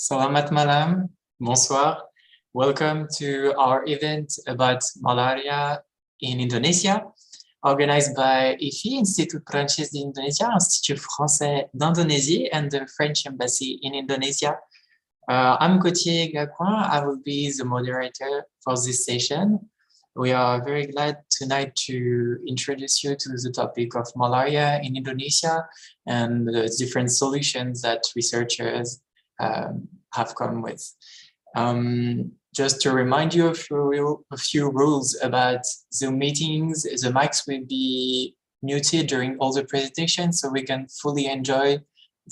Selamat malam, bonsoir. Welcome to our event about malaria in Indonesia, organized by IFI, Institut Prancis d'Indonesia, Institut Français d'Indonésie, and the French Embassy in Indonesia. I'm Gauthier Gacouin. I will be the moderator for this session. We are very glad tonight to introduce you to the topic of malaria in Indonesia and the different solutions that researchers have come with. Just to remind you a few rules about Zoom meetings. The mics will be muted during all the presentations so we can fully enjoy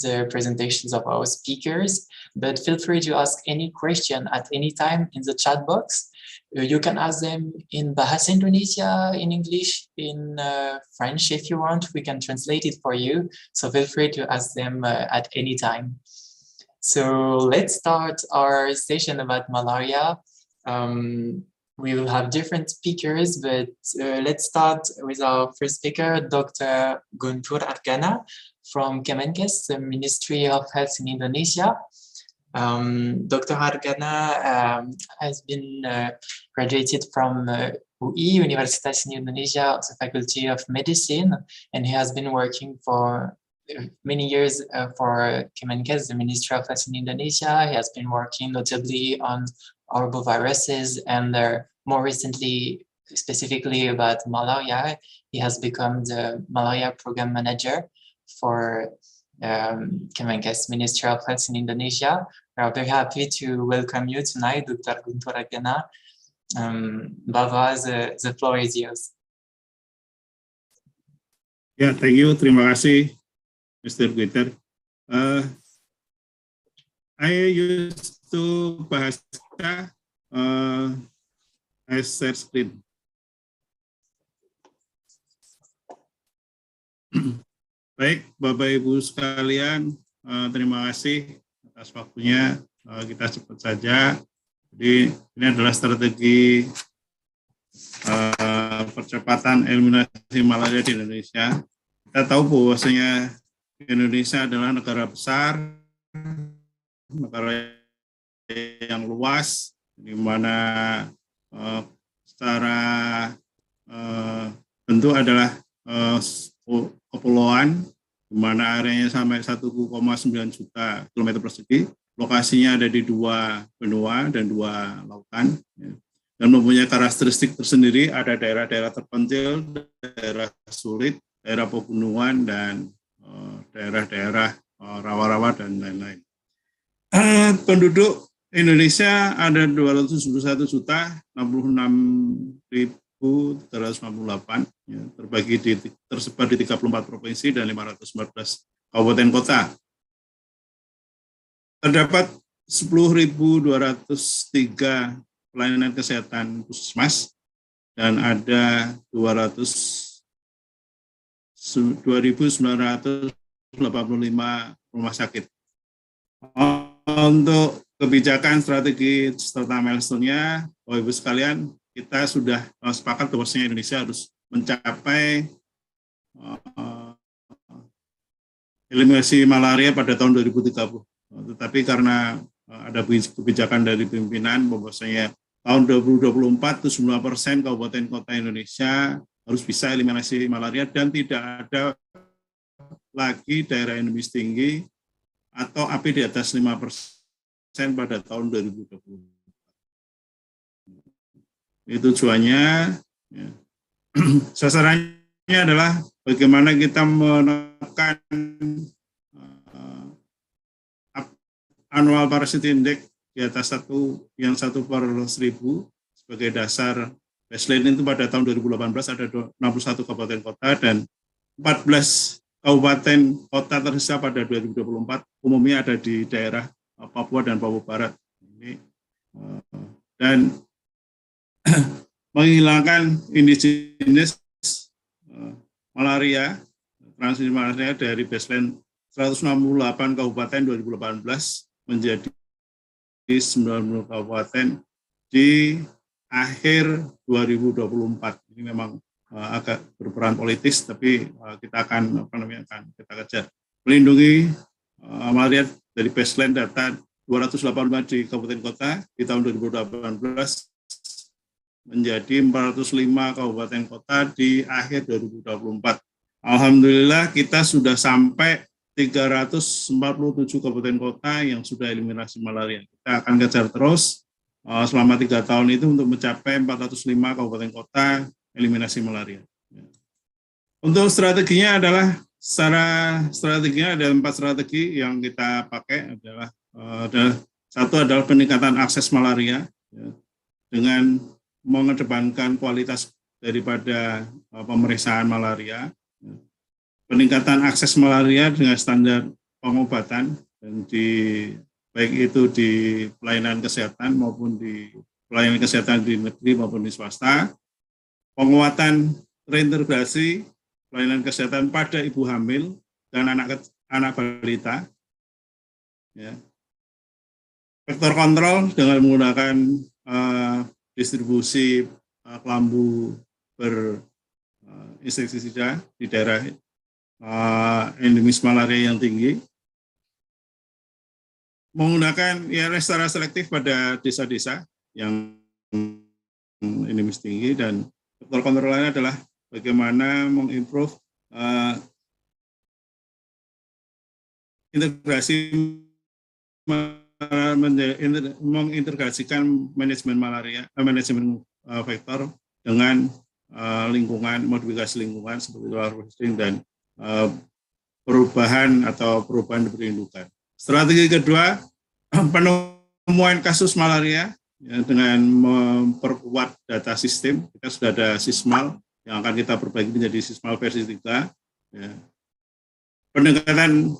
the presentations of our speakers, but feel free to ask any question at any time in the chat box. You can ask them in Bahasa Indonesia, in English, in French if you want. We can translate it for you, so feel free to ask them at any time. So let's start our session about malaria. We will have different speakers, but let's start with our first speaker, Dr. Guntur Argana from M.Kes, the Ministry of Health in Indonesia. Dr. Argana has been graduated from UI, Universitas in Indonesia, the Faculty of Medicine, and he has been working for many years for M.Kes, the Ministry of Health in Indonesia. He has been working notably on arboviruses and more recently, specifically about malaria. He has become the malaria program manager for M.Kes, Ministry of Health in Indonesia. We are very happy to welcome you tonight, Dr. Guntur Argana. Bava, the floor is yours. Ya, thank you. Terima kasih, Mr. Guntur. I used to bahasa I share screen. Baik, Bapak Ibu sekalian, terima kasih atas waktunya. Kita cepat saja. Jadi ini adalah strategi percepatan eliminasi malaria di Indonesia. Kita tahu bahwasanya Indonesia adalah negara besar, negara yang luas, di mana secara bentuk adalah kepulauan, di mana areanya sampai 1,9 juta kilometer persegi. Lokasinya ada di 2 benua dan 2 lautan, ya, dan mempunyai karakteristik tersendiri. Ada daerah-daerah terpencil, daerah sulit, daerah pegunungan, dan daerah-daerah rawa-rawa dan lain-lain. Penduduk Indonesia ada 271.066.358, ya, tersebar di 34 provinsi dan 514 kabupaten kota. Terdapat 10.203 pelayanan kesehatan puskesmas dan ada 2.985 rumah sakit. Untuk kebijakan, strategi, serta milestone-nya, Bapak Ibu sekalian, kita sudah sepakat bahwasanya Indonesia harus mencapai eliminasi malaria pada tahun 2030. Tetapi karena ada kebijakan dari pimpinan bahwasanya tahun 2024 79% kabupaten kota Indonesia harus bisa eliminasi malaria dan tidak ada lagi daerah endemis tinggi atau APD di atas 5% pada tahun 2020. Itu tujuannya. Ya. Sasarannya adalah bagaimana kita menekan annual parasite index di atas 1 per 1000 sebagai dasar baseline. Itu pada tahun 2018 ada 61 kabupaten kota dan 14 kabupaten kota tersisa pada 2024, umumnya ada di daerah Papua dan Papua Barat. Dan menghilangkan indigenes malaria, transmisi malaria dari baseline 168 kabupaten 2018 menjadi 90 kabupaten di akhir 2024. Ini memang agak berperan politis, tapi kita akan kita kejar melindungi malaria dari baseline data 285 di kabupaten kota di tahun 2018 menjadi 405 kabupaten kota di akhir 2024. Alhamdulillah kita sudah sampai 347 kabupaten kota yang sudah eliminasi malaria. Kita akan kejar terus selama 3 tahun itu untuk mencapai 405 kabupaten kota eliminasi malaria. Untuk strateginya adalah strateginya ada 4 strategi yang kita pakai adalah satu adalah peningkatan akses malaria dengan mengedepankan kualitas daripada pemeriksaan malaria, peningkatan akses malaria dengan standar pengobatan dan baik itu di pelayanan kesehatan maupun di pelayanan kesehatan di negeri maupun di swasta, penguatan reintegrasi pelayanan kesehatan pada ibu hamil dan anak balita, ya. Vektor kontrol dengan menggunakan distribusi kelambu berinsektisida di daerah endemis malaria yang tinggi, menggunakan secara selektif pada desa-desa yang endemis tinggi, dan vektor kontrol lainnya adalah bagaimana mengimprove integrasi mengintegrasikan manajemen malaria, manajemen vektor dengan lingkungan, modifikasi lingkungan seperti harvesting dan perubahan berindukan. Strategi kedua, penemuan kasus malaria dengan memperkuat data sistem. Kita sudah ada sismal yang akan kita perbaiki menjadi sismal versi 3. Ya. Pendekatan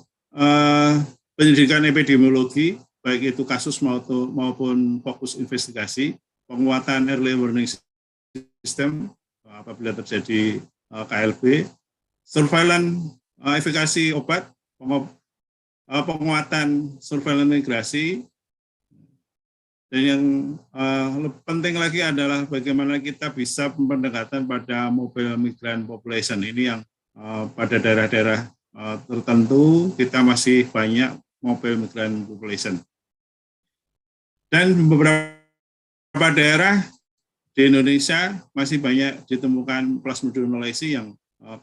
pendidikan epidemiologi, baik itu kasus maupun fokus investigasi, penguatan early warning system apabila terjadi KLB, surveillance efikasi obat, penguatan surveillance migrasi, dan yang lebih penting lagi adalah bagaimana kita bisa pendekatan pada mobile migrant population. Ini yang pada daerah-daerah tertentu kita masih banyak mobile migrant population. Dan beberapa daerah di Indonesia masih banyak ditemukan plasmodiumnolysis yang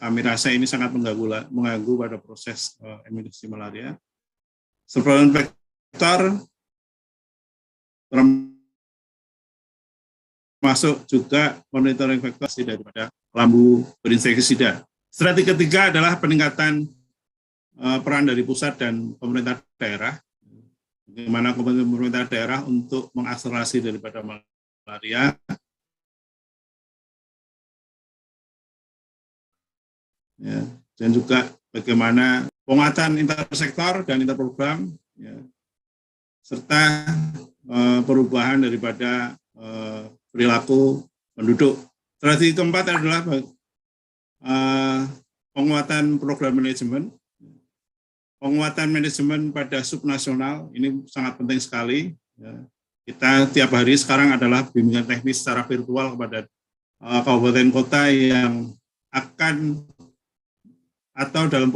kami rasa ini sangat mengganggu pada proses eliminasi malaria. Surveillance vektor termasuk juga monitoring vektor daripada kelambu berinsektisida. Strategi ketiga adalah peningkatan peran dari pusat dan pemerintah daerah. Bagaimana pemerintah daerah untuk mengakselerasi daripada malaria. Ya, dan juga bagaimana penguatan intersektor dan interprogram, ya, serta perubahan daripada perilaku penduduk. Strategi keempat adalah penguatan program manajemen. Penguatan manajemen pada subnasional ini sangat penting sekali. Ya. Kita tiap hari sekarang adalah bimbingan teknis secara virtual kepada kabupaten kota yang akan atau dalam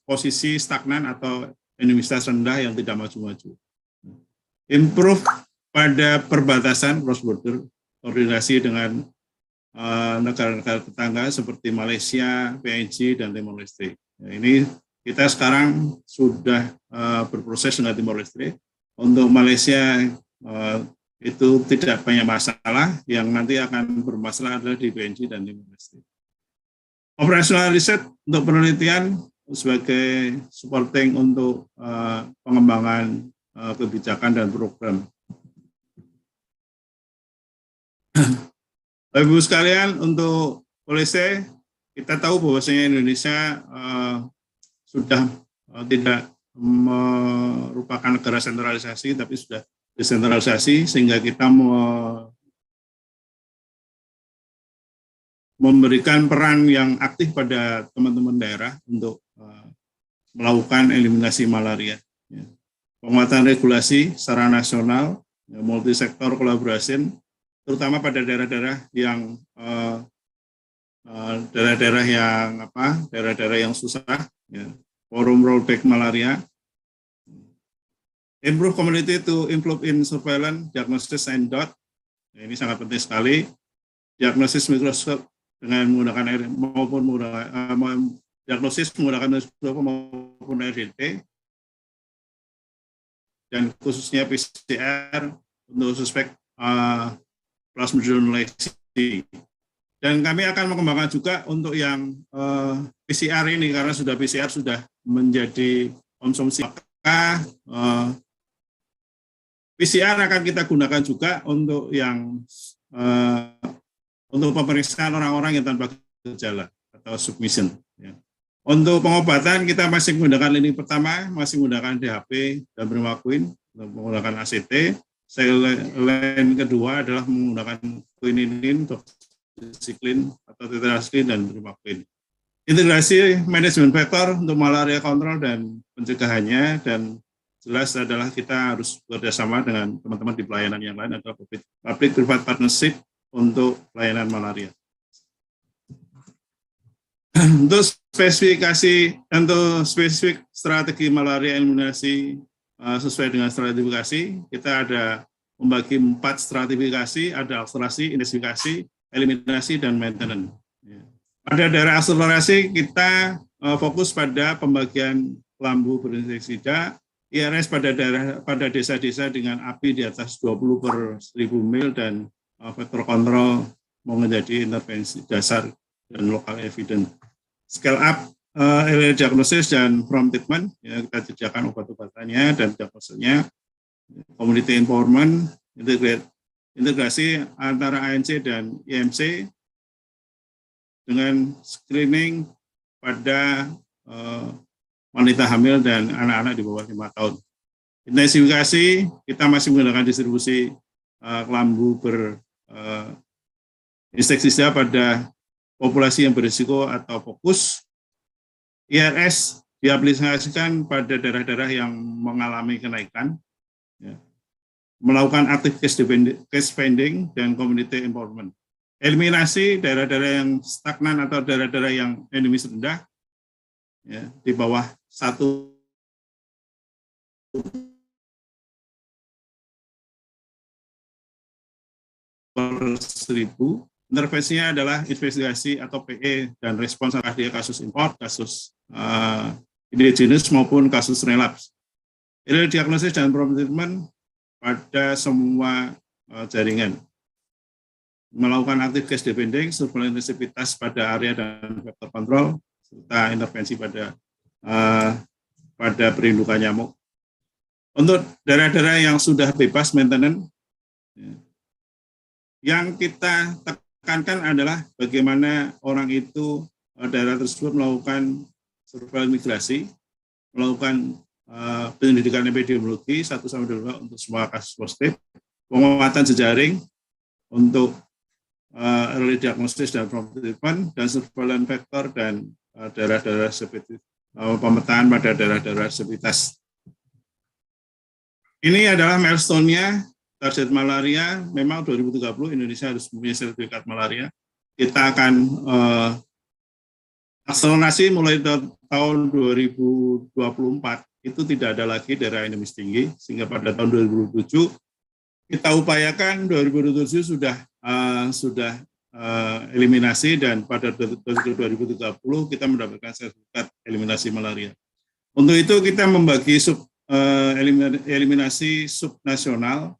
posisi stagnan atau endemisitas rendah yang tidak maju-maju. Improve pada perbatasan cross border, koordinasi dengan negara-negara tetangga seperti Malaysia, PNG, dan Timor Leste. Ya, ini kita sekarang sudah berproses dengan Timor Leste. Untuk Malaysia itu tidak banyak masalah, yang nanti akan bermasalah adalah di PNG dan Timor Leste. Operasional riset untuk penelitian sebagai supporting untuk pengembangan kebijakan dan program. Bapak Ibu sekalian, untuk polisi, kita tahu bahwasanya Indonesia sudah tidak merupakan negara sentralisasi, tapi sudah desentralisasi, sehingga kita memberikan peran yang aktif pada teman-teman daerah untuk melakukan eliminasi malaria. Penguatan regulasi secara nasional, multisektor collaboration, terutama pada daerah-daerah yang daerah-daerah yang susah, ya. Forum rollback malaria, Improve community to improve in surveillance, diagnosis, and dot. Ini sangat penting sekali. Diagnosis mikroskop dengan menggunakan air maupun menggunakan diagnosis menggunakan mikroskop maupun RDT, dan khususnya PCR untuk suspek plasmodium. Dan kami akan mengembangkan juga untuk yang PCR ini, karena PCR sudah menjadi konsumsi. Maka PCR akan kita gunakan juga untuk yang untuk pemeriksaan orang-orang yang tanpa gejala atau submission. Ya. Untuk pengobatan kita masih menggunakan lini pertama, masih menggunakan DHP dan bermakuin, menggunakan ACT. Lain kedua adalah menggunakan quininin, doxycycline atau tetracycline dan bermakuin. Integrasi manajemen faktor untuk malaria kontrol dan pencegahannya, dan jelas adalah kita harus bekerjasama dengan teman-teman di pelayanan yang lain atau public-private partnership untuk pelayanan malaria. Untuk spesifik strategi malaria eliminasi sesuai dengan stratifikasi, kita ada membagi 4 stratifikasi, ada akselerasi, intensifikasi, eliminasi, dan maintenance. Pada daerah akselerasi kita fokus pada pembagian kelambu berinfeksi IRS pada desa-desa dengan API di atas 20/1000 mil dan faktor kontrol menjadi intervensi dasar dan lokal evidence. Scale up early diagnosis dan from treatment, ya, kita sediakan obat-obatannya dan diagnosisnya. Community empowerment, integrasi antara ANC dan M.Si dengan screening pada wanita hamil dan anak-anak di bawah 5 tahun. Intensifikasi, kita masih menggunakan distribusi kelambu berinsektisida pada populasi yang berisiko atau fokus. IRS diaplikasikan pada daerah-daerah yang mengalami kenaikan, ya. Melakukan aktif case finding dan community empowerment. Eliminasi daerah-daerah yang stagnan atau daerah-daerah yang endemis rendah, ya, di bawah 1/1000. Intervensinya adalah investigasi atau PE dan respons atas kasus import, kasus indigenous maupun kasus relapse. Early diagnosis dan prompt treatment pada semua jaringan. Melakukan aktif case depending, surveillance intensivitas pada area dan faktor kontrol, serta intervensi pada perindukan nyamuk. Untuk daerah-daerah yang sudah bebas maintenance, yang kita tekankan adalah bagaimana orang itu, daerah tersebut melakukan surveillance migrasi, melakukan penyelidikan epidemiologi 1-2 untuk semua kasus positif, penguatan jejaring untuk early diagnosis dan prompt treatment, dan surveillance factor dan daerah-daerah seperti pemetaan pada daerah-daerah sepitas. Ini adalah milestone-nya. Target malaria, memang 2030 Indonesia harus mempunyai sertifikat malaria. Kita akan akselerasi mulai tahun 2024, itu tidak ada lagi daerah endemis tinggi, sehingga pada tahun 2027 kita upayakan 2027 sudah eliminasi, dan pada 2030 kita mendapatkan sertifikat eliminasi malaria. Untuk itu kita membagi eliminasi subnasional.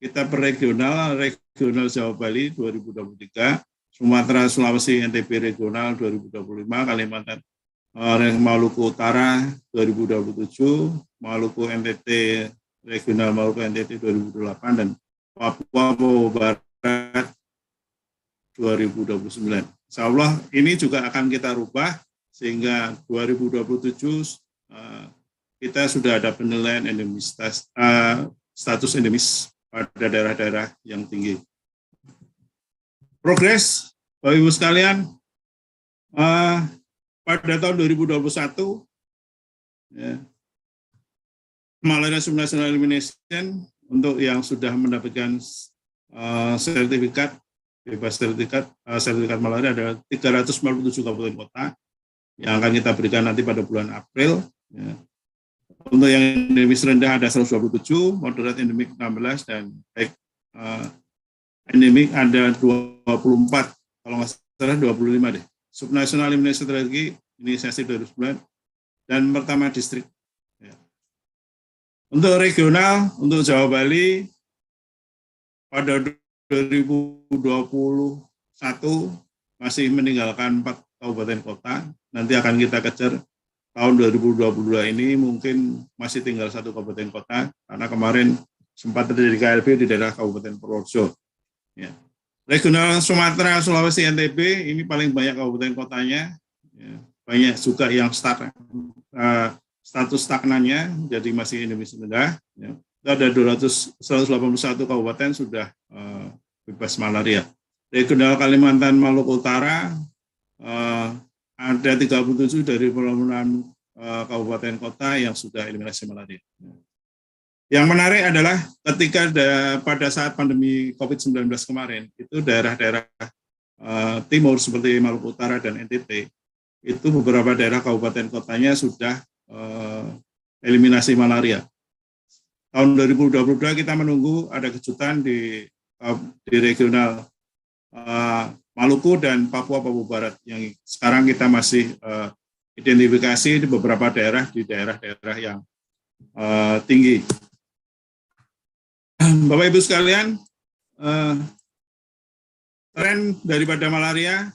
Kita per regional Jawa Bali 2023, Sumatera, Sulawesi, NTB regional 2025, Kalimantan, Maluku Utara 2027, Maluku NTT regional Maluku NTT 2028, dan Papua Barat 2029. Insya Allah ini juga akan kita rubah sehingga 2027 kita sudah ada penilaian endemisitas, status endemis pada daerah-daerah yang tinggi. Progres, Bapak Ibu sekalian, pada tahun 2021, ya, Malaria Subnational Elimination untuk yang sudah mendapatkan sertifikat bebas sertifikat malaria ada 347 kabupaten kota yang akan kita berikan nanti pada bulan April. Ya. Untuk yang endemis rendah ada 127, moderat endemik 16, dan baik endemik ada 24, kalau nggak salah 25 deh. Subnasional eliminasi strategi inisiasi 2009 dan pertama distrik. Ya. Untuk regional, untuk Jawa Bali pada 2021 masih meninggalkan 4 kabupaten kota. Nanti akan kita kejar tahun 2022 ini mungkin masih tinggal 1 kabupaten kota karena kemarin sempat terjadi KLB di daerah Kabupaten Purworejo. Ya. Regional Sumatera, Sulawesi, NTB ini paling banyak kabupaten kotanya. Ya. Banyak juga yang status stagnannya, jadi masih endemis rendah. Ya. Ada 181 kabupaten sudah bebas malaria. Regional Kalimantan Maluku Utara ada 37 dari perlawanan kabupaten kota yang sudah eliminasi malaria. Yang menarik adalah ketika pada saat pandemi COVID-19 kemarin, itu daerah-daerah timur seperti Maluku Utara dan NTT, itu beberapa daerah kabupaten kotanya sudah eliminasi malaria. Tahun 2022 kita menunggu ada kejutan di regional Maluku dan Papua Barat yang sekarang kita masih identifikasi di beberapa daerah di daerah-daerah yang tinggi. Bapak Ibu sekalian, tren daripada malaria,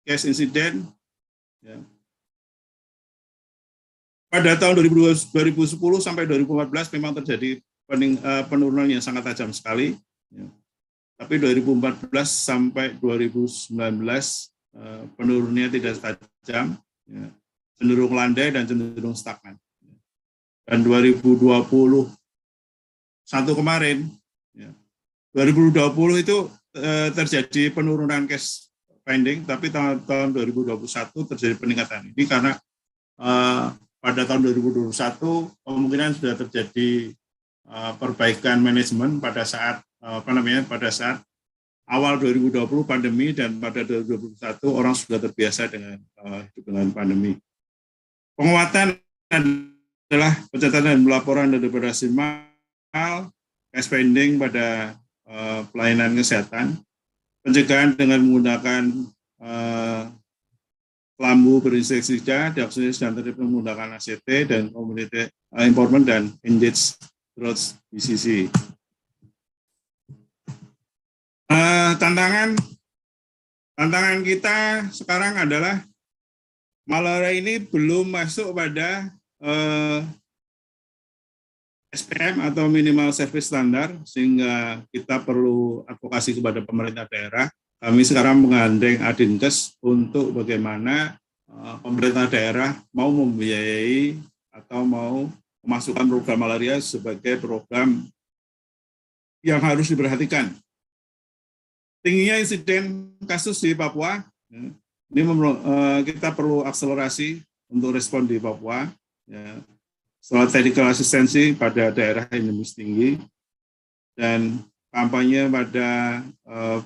case insiden, ya. Pada tahun 2010 sampai 2014 memang terjadi penurunan yang sangat tajam sekali. Ya. Tapi 2014 sampai 2019 penurunannya tidak tajam, ya, cenderung landai dan cenderung stagnan. Dan 2021 kemarin, ya, 2020 itu terjadi penurunan case finding, tapi tahun 2021 terjadi peningkatan. Ini karena pada tahun 2021 kemungkinan sudah terjadi perbaikan manajemen pada saat pada saat awal 2020 pandemi dan pada 2021 orang sudah terbiasa dengan pandemi. Penguatan adalah pencatatan dan pelaporan daripada simal, case finding pada pelayanan kesehatan, pencegahan dengan menggunakan kelambu berinsektisida, diagnosis dan treatment menggunakan ACT dan community informant dan engage growth BCC. Tantangan kita sekarang adalah malaria ini belum masuk pada SPM atau minimal service standar, sehingga kita perlu advokasi kepada pemerintah daerah. Kami sekarang menggandeng M.Kes untuk bagaimana pemerintah daerah mau membiayai atau mau memasukkan program malaria sebagai program yang harus diperhatikan. Tingginya insiden kasus di Papua, ini kita perlu akselerasi untuk respon di Papua. Ya. Soal technical asistensi pada daerah endemis tinggi dan kampanye pada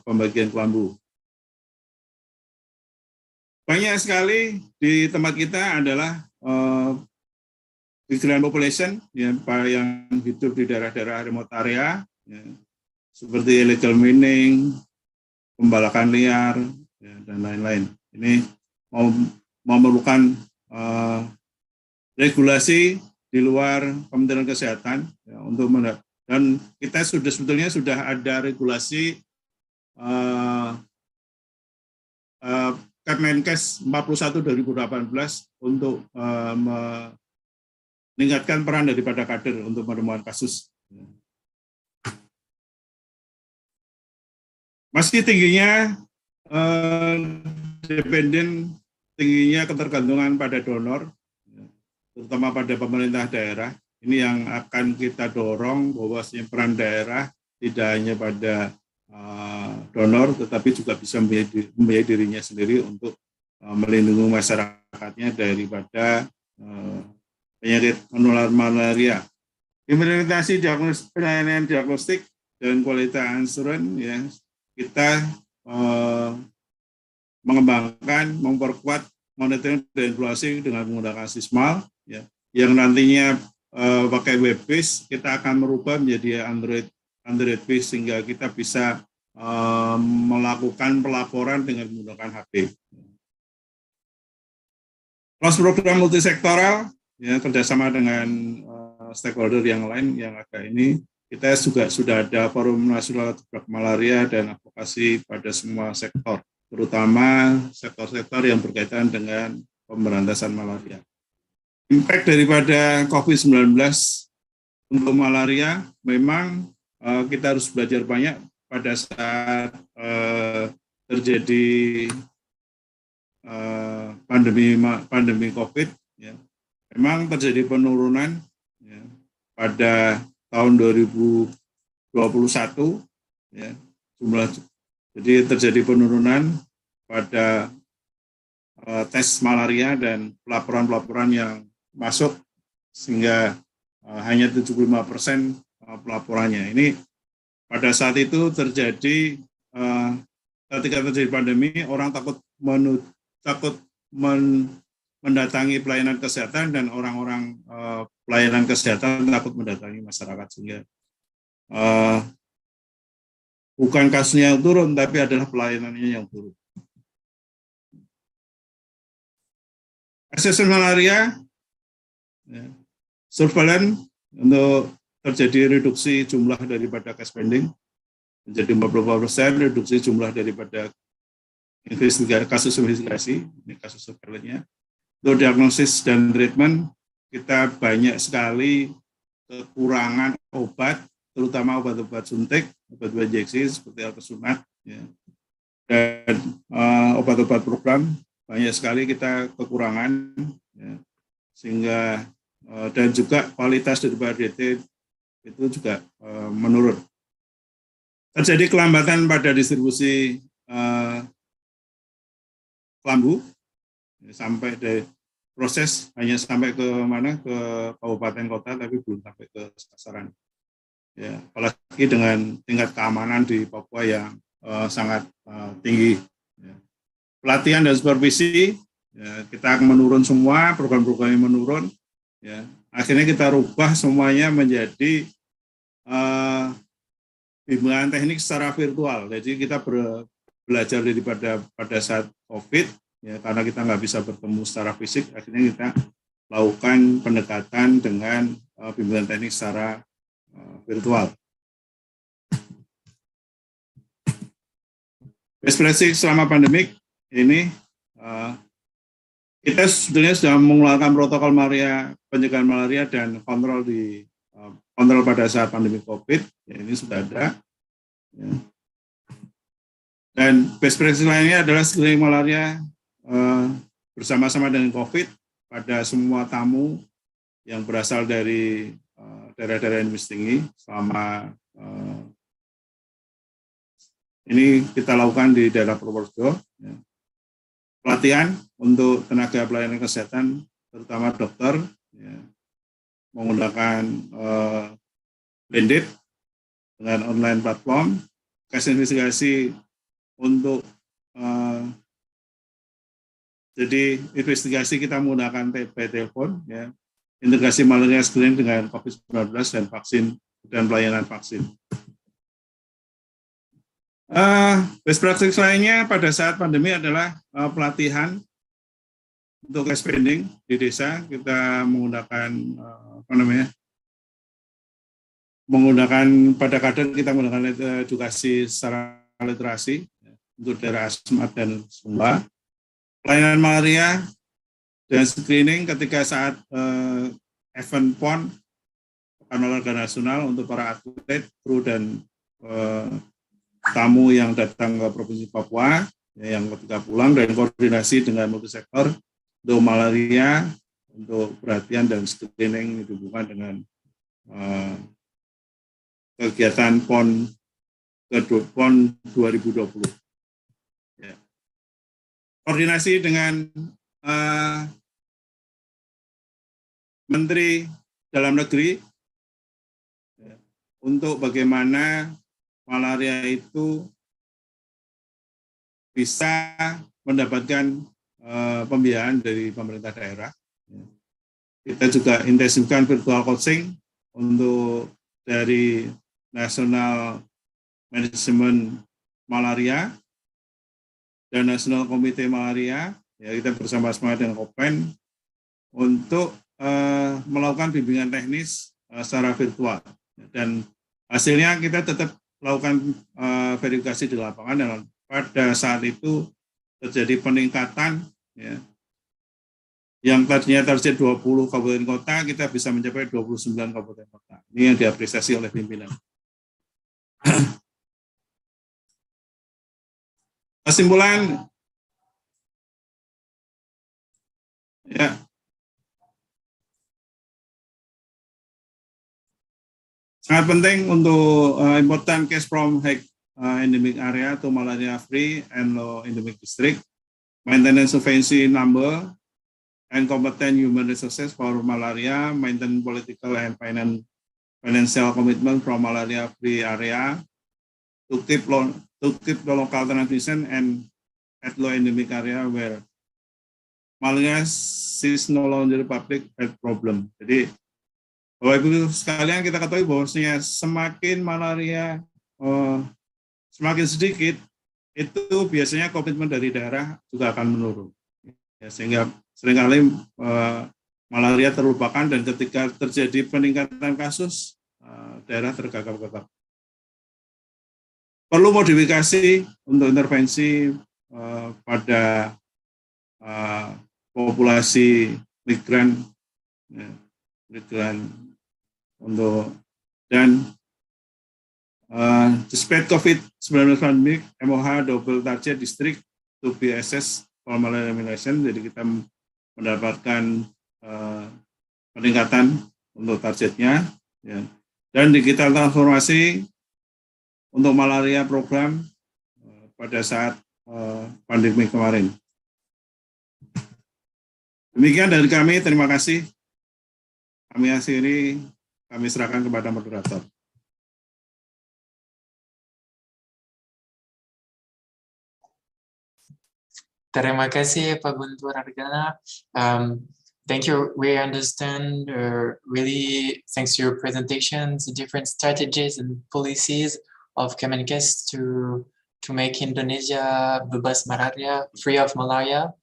pembagian kelambu. Banyak sekali di tempat kita adalah migrant population yang hidup di daerah-daerah remote area, ya, seperti illegal mining, pembalakan liar, ya, dan lain-lain. Ini memerlukan regulasi di luar Kementerian Kesehatan, ya, untuk dan kita sebetulnya sudah ada regulasi M.Kes 41 2018 untuk meningkatkan peran daripada kader untuk menemukan kasus. Meski tingginya tingginya ketergantungan pada donor, terutama pada pemerintah daerah, ini yang akan kita dorong bahwa peran daerah tidak hanya pada donor, tetapi juga bisa membiayai dirinya sendiri untuk melindungi masyarakatnya daripada penyakit menular malaria. Implementasi pelayanan diagnostik dan kualitas asuran, ya, kita mengembangkan, memperkuat monitoring dan evaluasi dengan menggunakan sismal, ya, yang nantinya pakai web based, kita akan merubah menjadi Android based sehingga kita bisa melakukan pelaporan dengan menggunakan HP. Cross program multisektoral, ya, kerjasama dengan stakeholder yang lain yang ada ini, kita juga sudah ada forum nasional malaria dan advokasi pada semua sektor, terutama sektor-sektor yang berkaitan dengan pemberantasan malaria. Impact daripada COVID-19 untuk malaria, memang kita harus belajar banyak pada saat terjadi pandemi COVID. Ya. Memang terjadi penurunan ya, pada tahun 2021, ya, jadi terjadi penurunan pada tes malaria dan pelaporan-pelaporan yang masuk sehingga hanya 75% pelaporannya. Ini pada saat itu terjadi ketika terjadi pandemi, orang takut mendatangi pelayanan kesehatan dan orang-orang pelayanan kesehatan takut mendatangi masyarakat sehingga bukan kasusnya yang turun tapi adalah pelayanannya yang turun. Assessment malaria, ya, surveillance untuk terjadi reduksi jumlah daripada case pending menjadi 40%, reduksi jumlah daripada kasus investigasi, ini kasus surveillance-nya. Untuk diagnosis dan treatment, kita banyak sekali kekurangan obat, terutama obat-obat suntik, obat-obat injeksi seperti alkesunat, ya, dan obat-obat program. Banyak sekali kita kekurangan, ya, sehingga dan juga kualitas daripada DT itu juga menurun. Terjadi kelambatan pada distribusi kelambu, sampai dari proses hanya sampai ke mana, ke kabupaten kota, tapi belum sampai ke sasaran. Ya, apalagi dengan tingkat keamanan di Papua yang sangat tinggi. Ya. Pelatihan dan supervisi, ya, kita akan menurun semua, program-program yang menurun. Ya. Akhirnya kita rubah semuanya menjadi bimbingan teknik secara virtual. Jadi kita belajar daripada pada saat COVID, ya, karena kita nggak bisa bertemu secara fisik, akhirnya kita lakukan pendekatan dengan bimbingan teknik secara virtual. Best practice selama pandemik ini, kita sebetulnya sudah mengeluarkan protokol malaria, pencegahan malaria dan kontrol pada saat pandemi COVID, ya, ini sudah ada. Ya. Dan best practice lainnya adalah screening malaria bersama-sama dengan COVID pada semua tamu yang berasal dari daerah-daerah yang tinggi selama ini kita lakukan di daerah Purworejo. Ya. Pelatihan untuk tenaga pelayanan kesehatan, terutama dokter, ya, menggunakan blended dengan online platform, case investigasi untuk jadi investigasi kita menggunakan by telepon, ya, integrasi malaria screening dengan COVID-19 dan vaksin dan pelayanan vaksin. Best practice lainnya pada saat pandemi adalah pelatihan untuk case pending di desa. Kita menggunakan pada kadang kita menggunakan edukasi secara literasi untuk daerah Asmat dan Sumba. Pelayanan malaria dan screening ketika saat event PON, Pekan Olahraga Nasional untuk para atlet, kru dan tamu yang datang ke Provinsi Papua, ya, yang ketika pulang, dan koordinasi dengan multisektor untuk malaria, untuk perhatian dan screening dihubungkan dengan kegiatan PON 2020. Ya. Koordinasi dengan Menteri Dalam Negeri, ya, untuk bagaimana malaria itu bisa mendapatkan pembiayaan dari pemerintah daerah, ya, kita juga intensifkan virtual coaching untuk dari National Management Malaria dan National Committee Malaria. Ya, kita bersama-sama dengan Kopen untuk melakukan bimbingan teknis secara virtual. Dan hasilnya kita tetap melakukan verifikasi di lapangan, dan pada saat itu terjadi peningkatan, ya, yang tadinya target 20 kabupaten kota, kita bisa mencapai 29 kabupaten kota. Ini yang diapresiasi oleh pimpinan. Kesimpulan, ya, sangat penting untuk important case from high endemic area to malaria free and low endemic district, maintenance sufficiency number and competent human resources for malaria, maintain political and financial commitment from malaria free area to keep the local transmission and at low endemic area where malaria is no longer public health problem. Jadi Bapak Ibu sekalian, kita ketahui bahwasanya semakin malaria semakin sedikit, itu biasanya komitmen dari daerah juga akan menurun. Ya, sehingga seringkali malaria terlupakan, dan ketika terjadi peningkatan kasus, daerah tergagap-gagap. Perlu modifikasi untuk intervensi pada populasi migran, ya, untuk, dan despite COVID-19 pandemic, MOH double target district to be assessed for malaria elimination. Jadi kita mendapatkan peningkatan untuk targetnya, ya. Dan digital transformasi untuk malaria program pada saat pandemi kemarin. Demikian dari kami, terima kasih. Kami akhiri, kami serahkan kepada moderator. Terima kasih Pak Guntur, Argana. Thank you. We understand really, thanks to your presentations, the different strategies and policies of M.Kes to make Indonesia bebas malaria, free of malaria.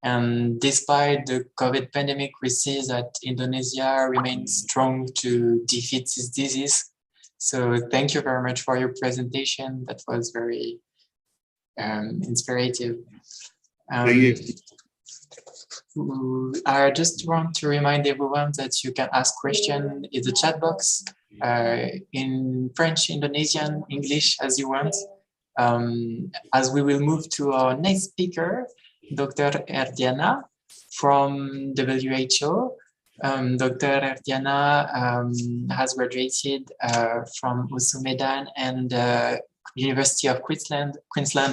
And despite the COVID pandemic, we see that Indonesia remains strong to defeat this disease. So thank you very much for your presentation. That was very inspirative. I just want to remind everyone that you can ask questions in the chat box in French, Indonesian, English, as you want. As we will move to our next speaker, Dr. Argana from WHO. Dr. Argana has graduated from USU Medan and University of Queensland,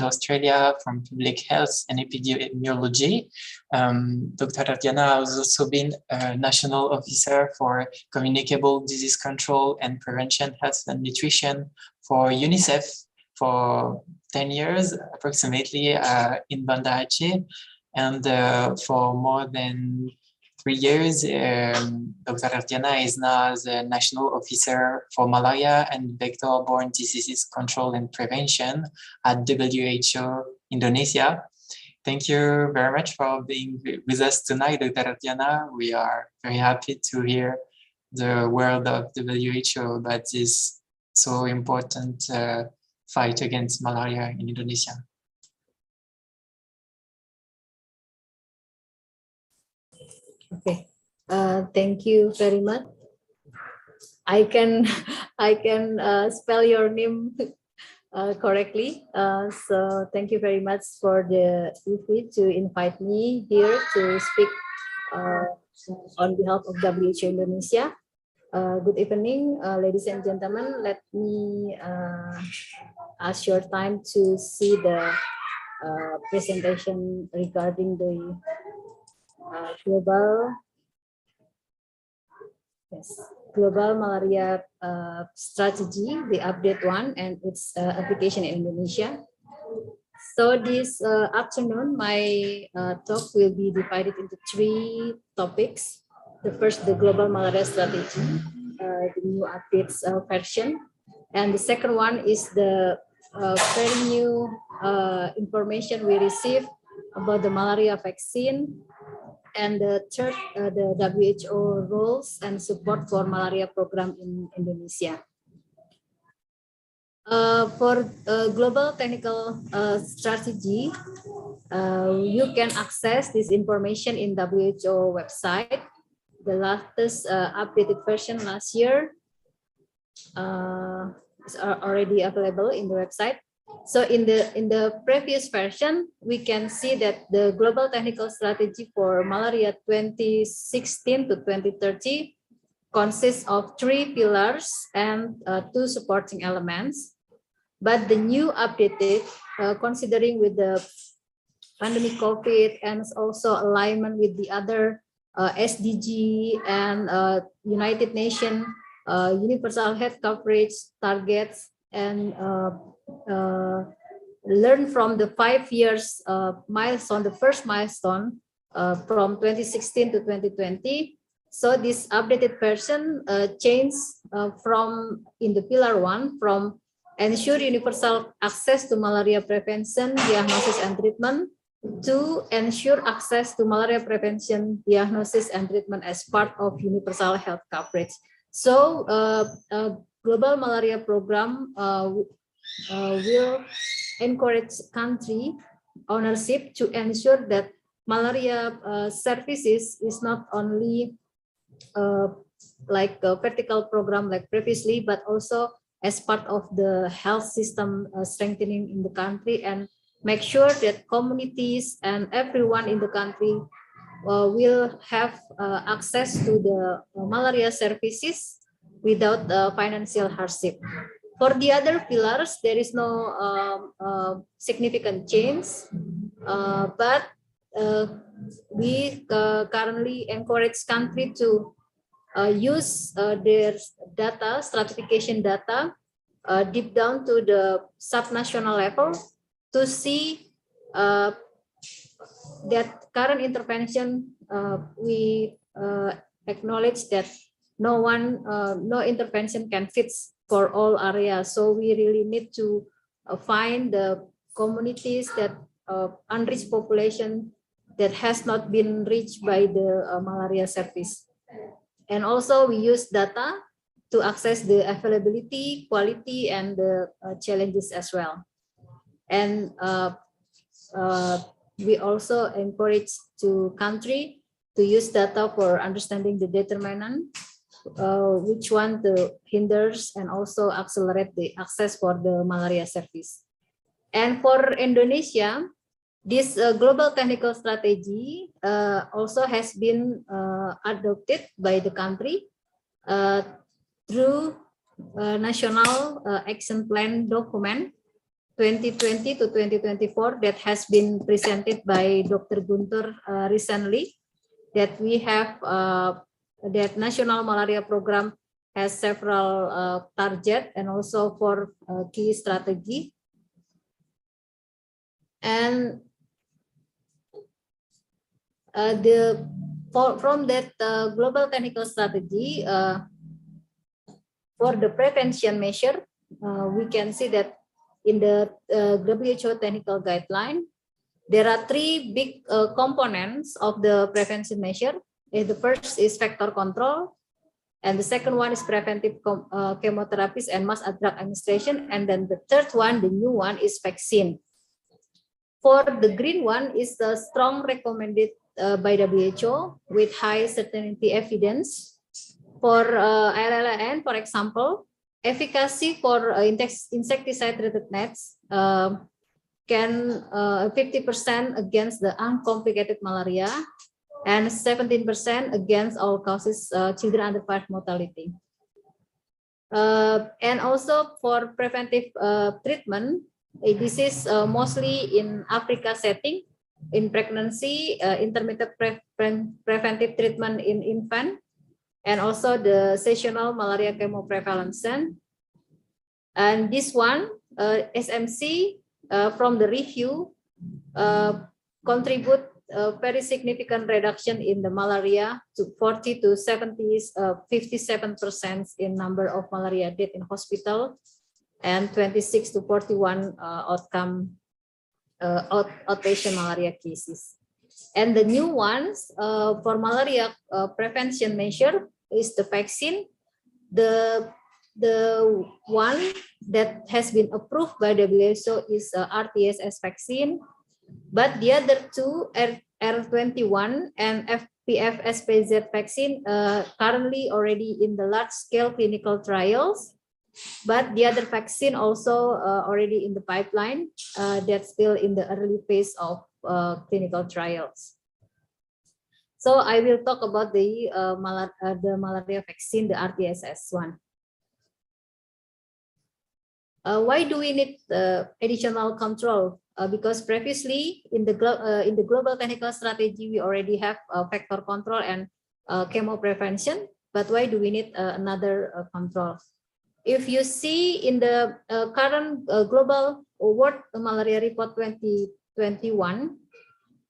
Australia, from Public Health and Epidemiology. Dr. Argana has also been a National Officer for Communicable Disease Control and Prevention, Health and Nutrition for UNICEF for 10 years, approximately, in Banda Aceh. And for more than 3 years, Dr. Argana is now the National Officer for Malaria and Vector-Borne Diseases Control and Prevention at WHO Indonesia. Thank you very much for being with us tonight, Dr. Argana. We are very happy to hear the word of WHO about this so important fight against malaria in Indonesia. Okay, thank you very much. I can spell your name correctly. So thank you very much for the invite to invite me here to speak on behalf of WHO Indonesia. Good evening, ladies and gentlemen. Let me ask your time to see the presentation regarding the global malaria strategy, the update one, and its application in Indonesia. So this afternoon, my talk will be divided into 3 topics. The first, the global malaria strategy, the new updates version. And the second one is the very new information we received about the malaria vaccine. And the third, the WHO roles and support for malaria program in Indonesia. For global technical strategy, you can access this information in WHO website. The latest updated version last year is already available in the website. So in the previous version, we can see that the global technical strategy for malaria 2016 to 2030 consists of 3 pillars and 2 supporting elements. But the new updated, considering with the pandemic COVID and also alignment with the other SDG and United Nations universal health coverage targets, and learn from the 5 years milestone, the first milestone from 2016 to 2020. So this updated version changed from in the pillar 1 from ensure universal access to malaria prevention, diagnosis and treatment to ensure access to malaria prevention, diagnosis and treatment as part of universal health coverage. So global malaria program will encourage country ownership to ensure that malaria services is not only like a vertical program like previously, but also as part of the health system strengthening in the country, and make sure that communities and everyone in the country will have access to the malaria services without financial hardship. For the other pillars, there is no significant change, but we currently encourage country to use their data, stratification data, deep down to the subnational level to see that current intervention, we acknowledge that no intervention can fit for all areas. So we really need to find the communities that unreached population that has not been reached by the malaria service. And also we use data to access the availability, quality, and the challenges as well. And we also encourage to country to use data for understanding the determinant, which one to hinders and also accelerate the access for the malaria service. And for Indonesia, this global technical strategy also has been adopted by the country through National Action Plan document 2020 to 2024 that has been presented by Dr. Guntur recently, that we have that National Malaria Program has several targets and also for key strategy. And from that global technical strategy, for the prevention measure, we can see that in the WHO technical guideline, there are 3 big components of the prevention measure. The first is factor control, and the second one is preventive chemotherapies and mass drug administration, and then the third one, the new one, is vaccine. For the green one is the strong recommended by WHO with high certainty evidence. For RLAN, for example, efficacy for insecticide-treated nets can 50% against the uncomplicated malaria and 17% against all causes children under 5 mortality. And also for preventive treatment, this is mostly in Africa setting, in pregnancy, intermittent preventive treatment in infant, and also the seasonal malaria chemo prevalence. And this one, M.Si, from the review contribute a very significant reduction in the malaria to 40 to 57% in number of malaria death in hospital, and 26 to 41 outpatient malaria cases. And the new ones for malaria prevention measure is the vaccine. The one that has been approved by WHO is Rtss Vaccine, but the other two, R21 and FPV-SPZ vaccine, currently already in the large-scale clinical trials, but the other vaccine also already in the pipeline, that's still in the early phase of clinical trials. So I will talk about the malaria vaccine, the Rtss one. Why do we need additional control? Because previously in the global technical strategy, we already have vector control and chemo prevention, but why do we need another control? If you see in the current global World Malaria Report 2021,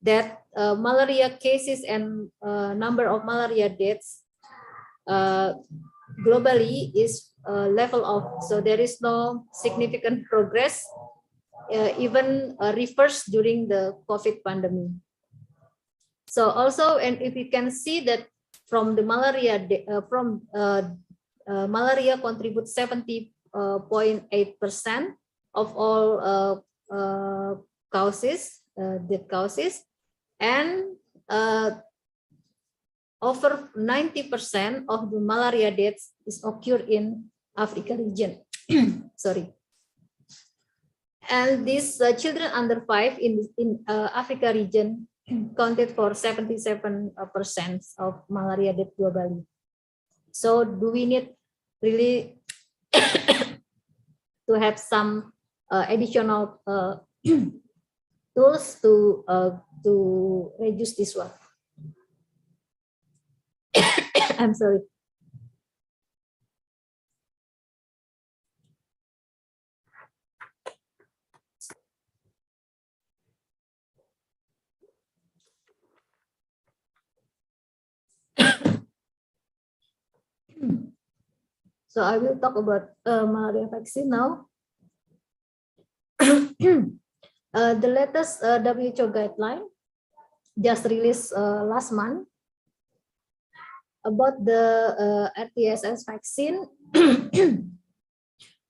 that malaria cases and number of malaria deaths globally is level of, so there is no significant progress, even reverse during the COVID pandemic. So also, and if you can see that from the malaria, malaria contributes 70.8% of all causes, death causes, and over 90% of the malaria deaths is occur in Africa region. Sorry. And these children under 5 in Africa region counted for 77% of malaria death globally. So do we need really to have some additional tools to reduce this one? I'm sorry. So I will talk about malaria vaccine now. The latest WHO guideline just released last month about the Rtss vaccine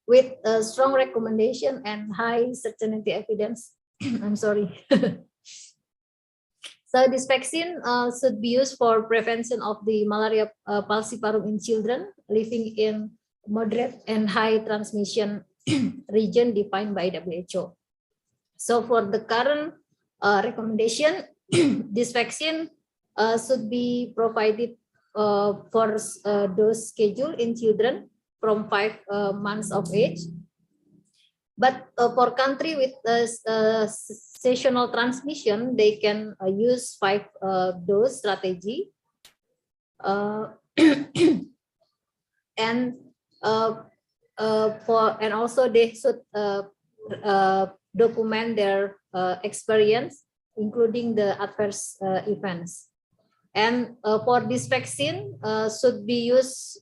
with a strong recommendation and high certainty evidence. I'm sorry. So this vaccine should be used for prevention of the malaria falciparum in children living in moderate and high transmission region defined by WHO. So for the current recommendation, this vaccine should be provided for dose schedule in children from 5 months of age. But for country with seasonal transmission, they can use 5 dose strategy. And also they should document their experience, including the adverse events. And for this vaccine should be used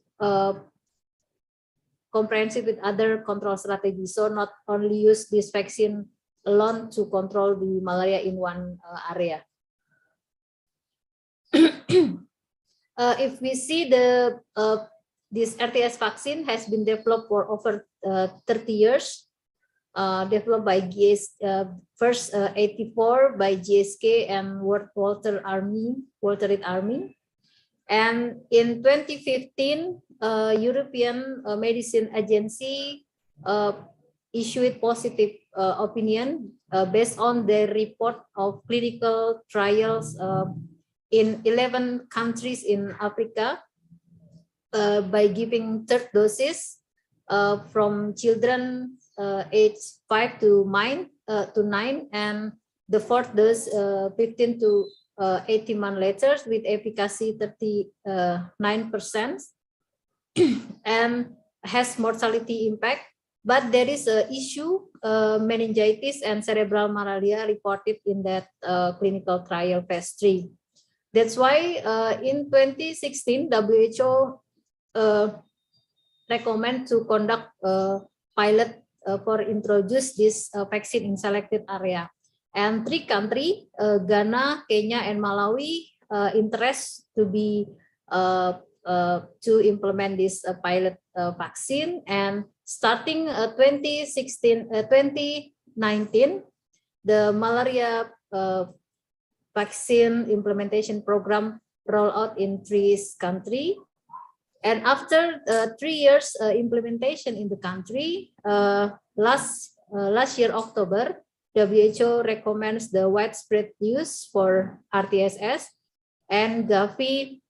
comprehensive with other control strategies. So not only use this vaccine alone to control the malaria in one area. If we see the this Rtss vaccine has been developed for over 30 years, developed by first 84 by GSK and Walter Reed Army. And in 2015, European Medicine Agency issued positive opinion based on the report of clinical trials in 11 countries in Africa by giving 3rd doses from children aged 5 to 9, and the 4th dose 15 to 18 months later with efficacy 39%, and has mortality impact but there is an issue, meningitis and cerebral malaria reported in that clinical trial phase 3. That's why in 2016, WHO recommend to conduct a pilot for introduce this vaccine in selected area. And 3 countries, Ghana, Kenya, and Malawi, interest to be to implement this pilot vaccine. And starting 2019, the malaria vaccine implementation program roll out in 3 countries. And after 3 years implementation in the country, last year October, WHO recommends the widespread use for Rtss, and Gavi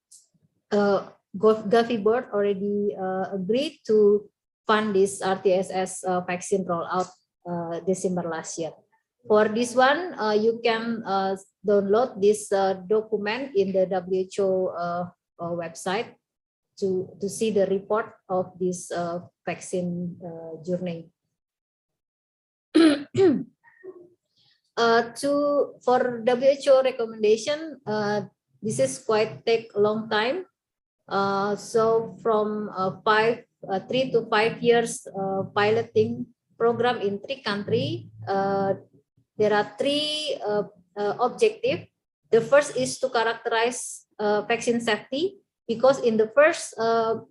board already agreed to fund this Rtss vaccine rollout December last year. For this one, you can download this document in the WHO website to see the report of this vaccine journey. For WHO recommendation, this is quite take a long time. So from 3 to 5 years piloting program in 3 countries, there are 3 objectives. The first is to characterize vaccine safety, because in the first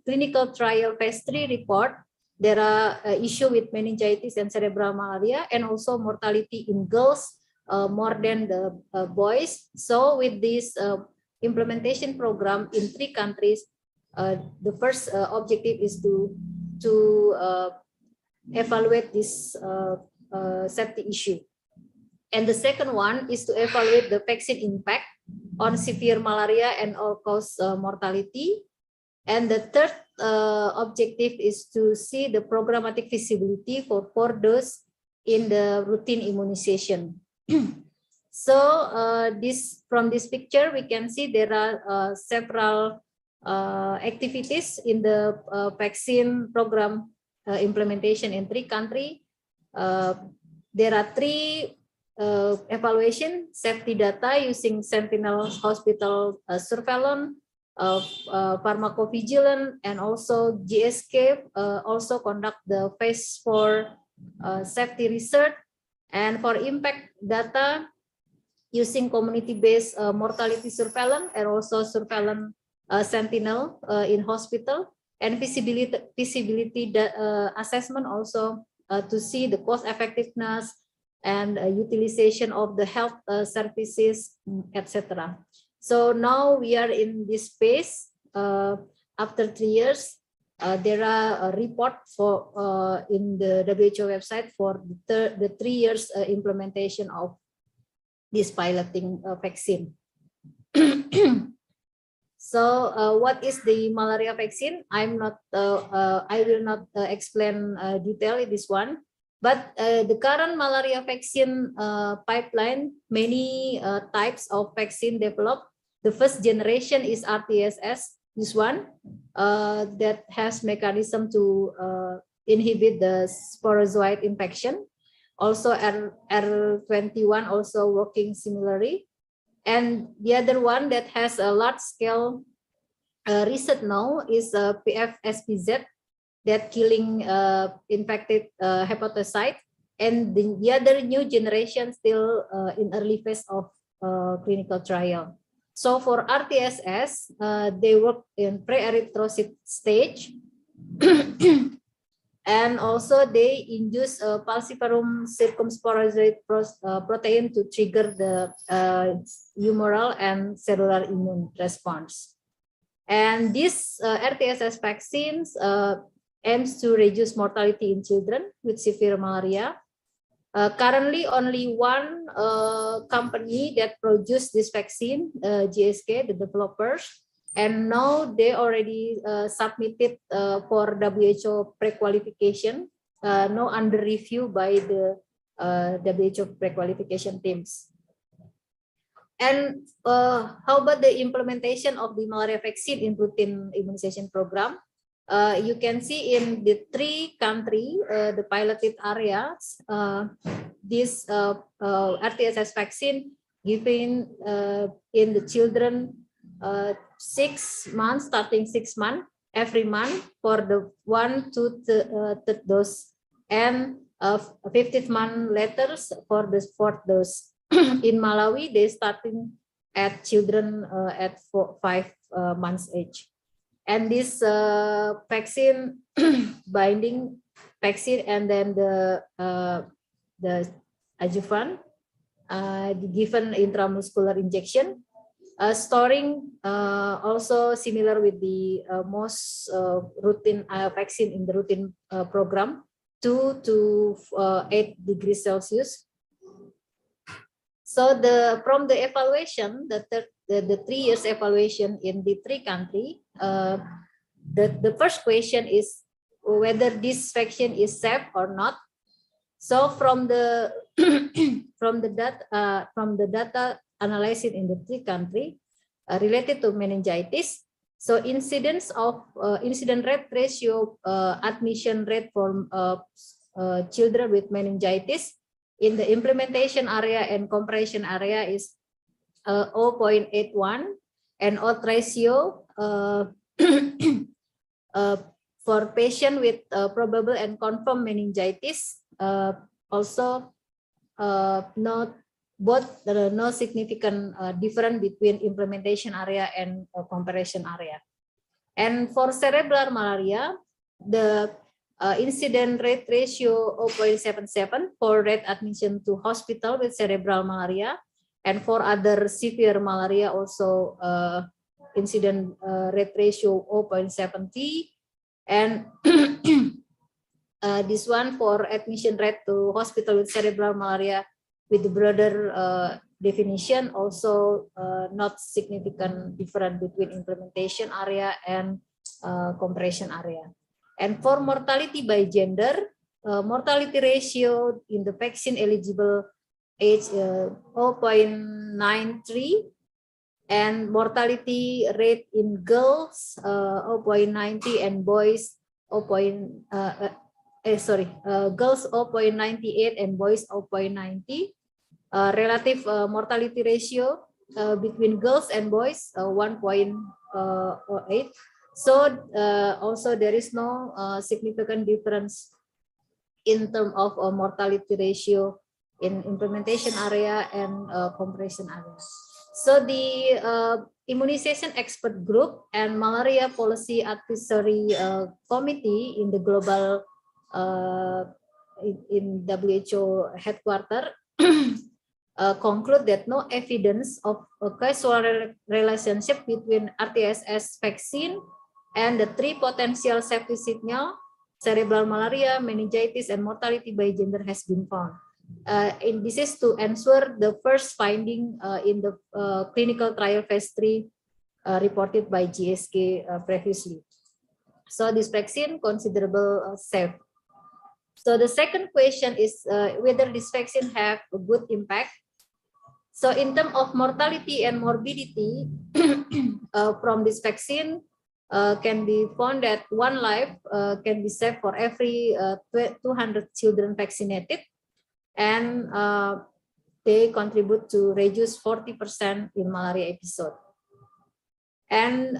clinical trial phase 3 report, there are issue with meningitis and cerebral malaria, and also mortality in girls more than the boys. So with this implementation program in 3 countries, the first objective is to evaluate this safety issue. And the second one is to evaluate the vaccine impact on severe malaria and all-cause mortality. And the third objective is to see the programmatic feasibility for 4 doses in the routine immunization. So from this picture, we can see there are several activities in the vaccine program implementation in 3 countries. There are 3 evaluation safety data using sentinel hospital surveillance, pharmacovigilance, and also GSK also conduct the phase 4 safety research. And for impact data using community-based mortality surveillance and also surveillance sentinel in hospital, and feasibility assessment also to see the cost effectiveness and utilization of the health services, etc. So now we are in this phase. After 3 years, there are a report for in the WHO website for the 3 years implementation of this piloting vaccine. So what is the malaria vaccine? I will not explain detail in this one. But the current malaria vaccine pipeline, many types of vaccine developed. The first generation is Rtss, this one that has mechanism to inhibit the sporozoite infection. Also R21 also working similarly. And the other one that has a large scale research now is PFSPZ, that killing infected hepatocyte, and the other new generation still in early phase of clinical trial. So for Rtss, they work in pre-erythrocyte stage, and also they induce falciparum circumsporozoite protein to trigger the humoral and cellular immune response. And this Rtss vaccines aims to reduce mortality in children with severe malaria. Currently, only one company that produced this vaccine, GSK, the developers, and now they already submitted for WHO pre-qualification, now under review by the WHO pre-qualification teams. And how about the implementation of the malaria vaccine in routine immunization program? you can see in the 3 countries, the piloted areas, this Rtss vaccine given in the children 6 months, starting 6 months every month for the 1 to 3rd dose, and 50th month later for the 4th dose. In Malawi, they starting at children at 5 months age. And this vaccine binding vaccine, and then the adjuvant given intramuscular injection, storing also similar with the most routine vaccine in the routine program, 2 to 8 degrees Celsius. So from the evaluation, the 3 years evaluation in the 3 countries, the first question is whether this vaccine is safe or not. So from the data analysis in the 3 countries related to meningitis, so incident rate ratio, admission rate for children with meningitis in the implementation area and compression area is 0.81, and odds ratio for patient with probable and confirmed meningitis also no significant difference between implementation area and comparison area. And for cerebral malaria, the incident rate ratio 0.77 for rate admission to hospital with cerebral malaria, and for other severe malaria also incident rate ratio 0.70, and this one for admission rate to hospital with cerebral malaria with the broader definition also not significant difference between implementation area and compression area. And for mortality by gender, mortality ratio in the vaccine eligible age 0.93, and mortality rate in girls 0.90 and boys girls 0.98 and boys 0.90. Relative mortality ratio between girls and boys 1.8. So also there is no significant difference in terms of mortality ratio in implementation area and compression area. So the immunization expert group and malaria policy advisory committee in the global in WHO headquarters conclude that no evidence of a causal relationship between Rtss vaccine and the 3 potential safety signals, cerebral malaria, meningitis, and mortality by gender has been found. And this is to ensure the first finding in the clinical trial phase 3 reported by GSK previously. So this vaccine considerable safe. So the second question is whether this vaccine have a good impact. So in terms of mortality and morbidity from this vaccine can be found that 1 life can be saved for every 200 children vaccinated, and they contribute to reduce 40% in malaria episode. And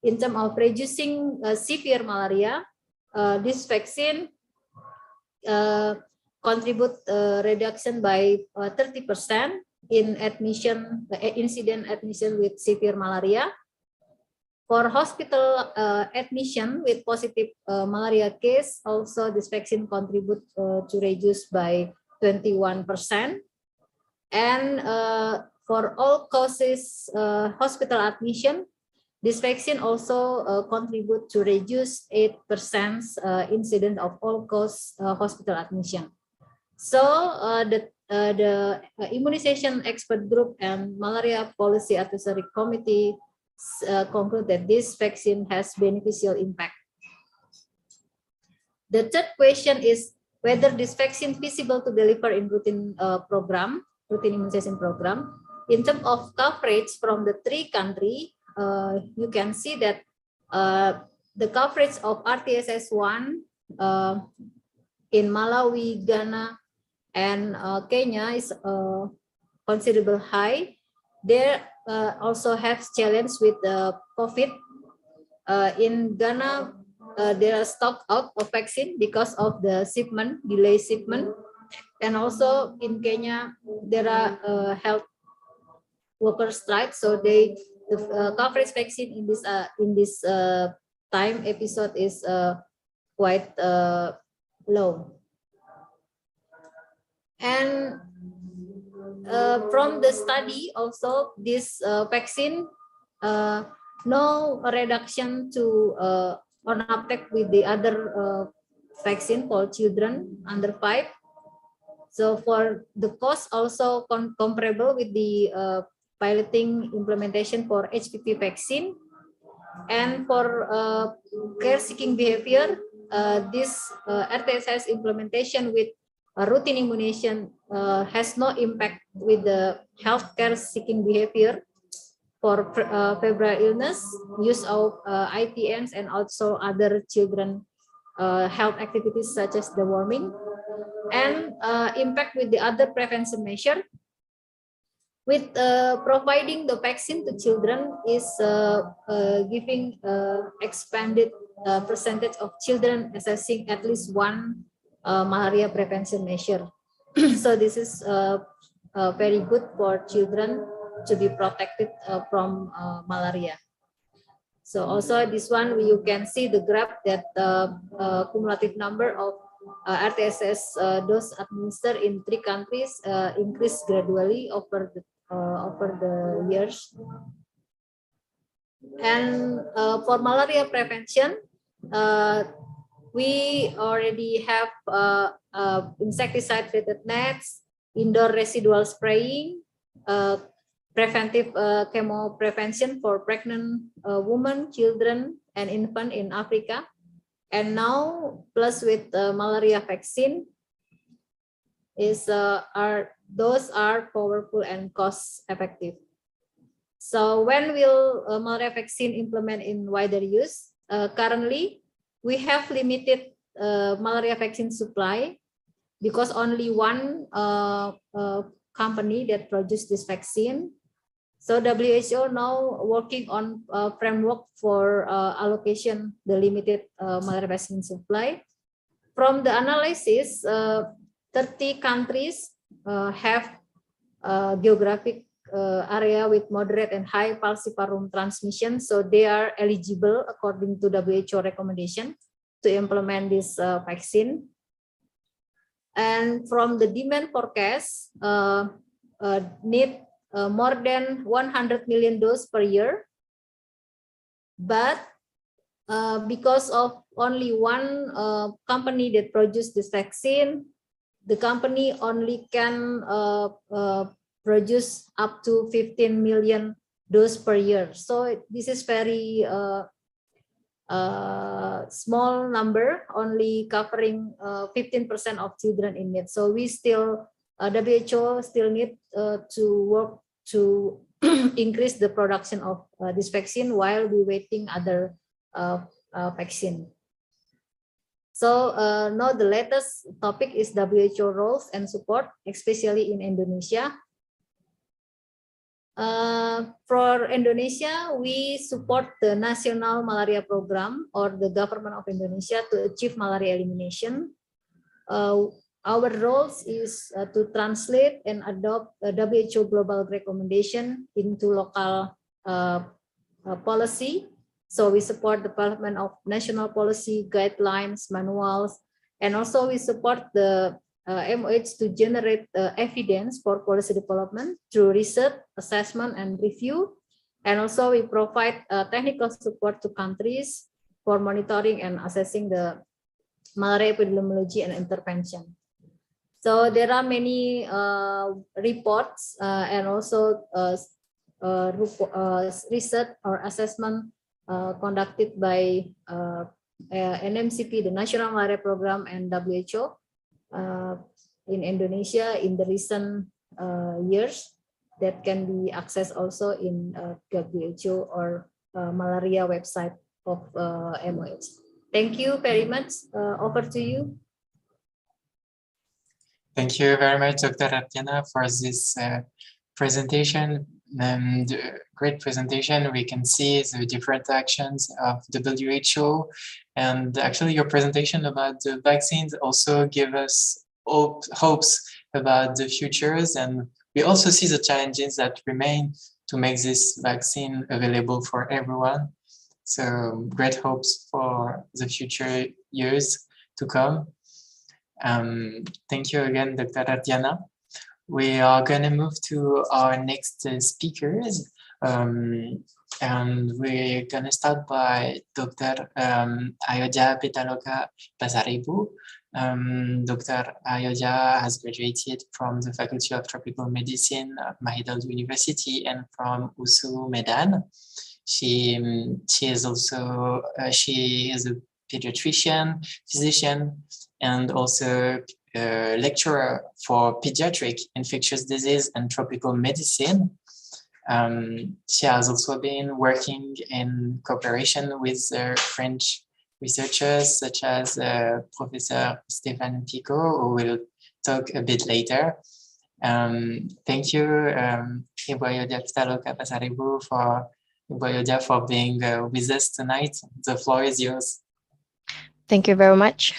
in terms of reducing severe malaria, this vaccine contribute reduction by 30% in admission, incident admission with severe malaria. For hospital admission with positive malaria case, also this vaccine contribute to reduce by 21%. And for all causes hospital admission, this vaccine also contribute to reduce 8% incident of all cause hospital admission. So the immunization expert group and malaria policy advisory committee conclude that this vaccine has beneficial impact. The third question is whether this vaccine feasible to deliver in routine routine immunization program. In terms of coverage from the 3 countries, you can see that the coverage of Rtss-1 in Malawi, Ghana, and Kenya is considerable high. There also have challenge with COVID. In Ghana, there are stock out of vaccine because of the shipment, delay shipment. And also in Kenya, there are health worker strike. So the coverage vaccine in this time episode is quite low. And from the study also, this vaccine no reduction to on uptake with the other vaccine for children under 5. So for the cost also comparable with the piloting implementation for HPV vaccine. And for care-seeking behavior, this Rtss implementation with routine immunization has no impact with the healthcare seeking behavior for febrile illness, use of ITNs, and also other children health activities such as deworming. And impact with the other prevention measure. With providing the vaccine to children is giving expanded percentage of children assessing at least one malaria prevention measure. So this is very good for children to be protected from malaria. So also this one, you can see the graph that cumulative number of Rtss dose administered in 3 countries increased gradually over the years. And for malaria prevention, we already have insecticide-treated nets, indoor residual spraying, preventive chemo prevention for pregnant women, children, and infants in Africa. And now, plus with malaria vaccine, those are powerful and cost effective. So when will malaria vaccine implement in wider use? Currently, we have limited malaria vaccine supply because only one company that produces this vaccine. So WHO now working on a framework for allocation the limited malaria vaccine supply. From the analysis, 30 countries have geographic area with moderate and high falciparum transmission. So they are eligible according to WHO recommendation to implement this vaccine. And from the demand forecast, need more than 100 million doses per year. But because of only one company that produces this vaccine, the company only can produce up to 15 million doses per year. So this is very small number, only covering 15% of children in need. So we still, WHO still need to work to increase the production of this vaccine while we waiting other vaccine. So now the latest topic is WHO roles and support, especially in Indonesia. For Indonesia, we support the National Malaria Program or the government of Indonesia to achieve malaria elimination. Our roles is to translate and adopt a WHO global recommendation into local policy. So we support the development of national policy, guidelines, manuals, and also we support the MOH to generate evidence for policy development through research, assessment, and review. And also we provide technical support to countries for monitoring and assessing the malaria epidemiology and intervention. So there are many reports and also research or assessment conducted by NMCP, the National Malaria Program, and WHO in Indonesia in the recent years that can be accessed also in WHO or malaria website of MOH. Thank you very much. Over to you. Thank you very much, Dr. Argana, for this presentation. And great presentation. We can see the different actions of WHO, and actually your presentation about the vaccines also give us hopes about the futures, and we also see the challenges that remain to make this vaccine available for everyone. So great hopes for the future years to come. Thank you again, Dr. Argana. We are going to move to our next speakers, and we're going to start by Dr. Ayoja Petaloka Pasaribu. Dr. Ayoja has graduated from the Faculty of Tropical Medicine at Mahidol University and from USU Medan. She is also she is a pediatrician, physician, and also lecturer for pediatric infectious disease and tropical medicine. She has also been working in cooperation with French researchers such as Professor Stéphane Picot, who will talk a bit later. Thank you, Ibu Ayoja Pitaloka Pasaribu, for being with us tonight. The floor is yours. Thank you very much.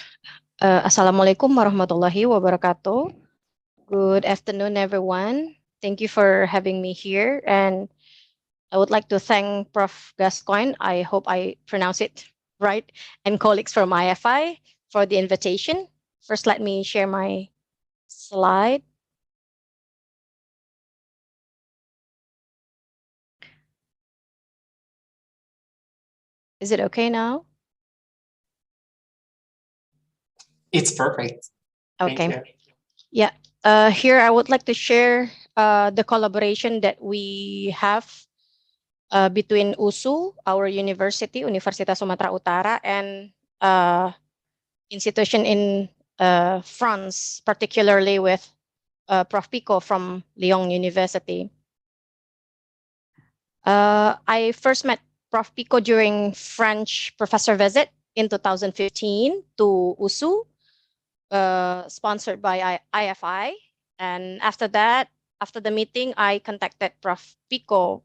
Assalamualaikum warahmatullahi wabarakatuh. Good afternoon, everyone. Thank you for having me here. And I would like to thank Prof. Gascoigne, I hope I pronounce it right, and colleagues from IFI for the invitation. First, let me share my slide. Is it okay now? It's perfect. Okay. Yeah. Here I would like to share the collaboration that we have between USU, our university, Universitas Sumatera Utara, and institution in France, particularly with Prof. Pico from Lyon University. I first met Prof. Pico during French professor visit in 2015 to USU, sponsored by IFI. And after that, after the meeting, I contacted Prof. Pico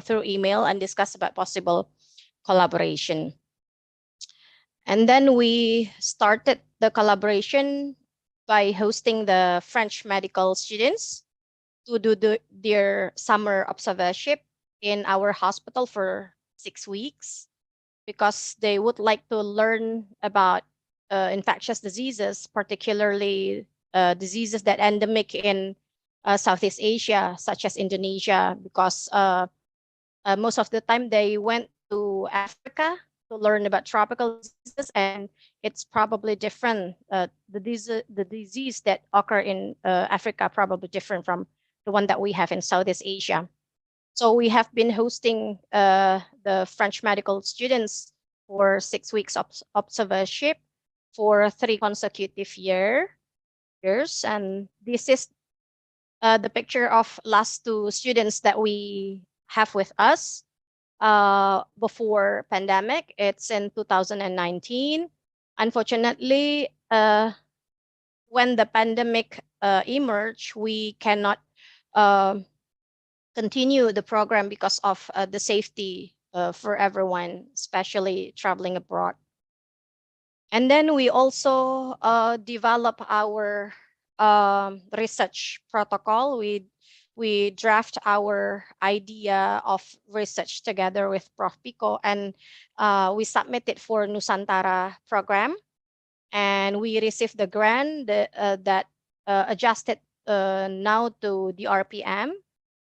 through email and discussed about possible collaboration. And then we started the collaboration by hosting the French medical students to do their summer observership in our hospital for 6 weeks, because they would like to learn about infectious diseases, particularly diseases that endemic in Southeast Asia, such as Indonesia, because most of the time they went to Africa to learn about tropical diseases, and it's probably different. The disease that occur in Africa probably different from the one that we have in Southeast Asia. So we have been hosting the French medical students for 6 weeks of observership for 3 consecutive years. And this is the picture of last 2 students that we have with us before pandemic. It's in 2019. Unfortunately, when the pandemic emerged, we cannot continue the program because of the safety for everyone, especially traveling abroad. And then we also develop our research protocol. We draft our idea of research together with Prof. Pico, and we submit it for Nusantara program. And we received the grant that adjusted now to the RPM.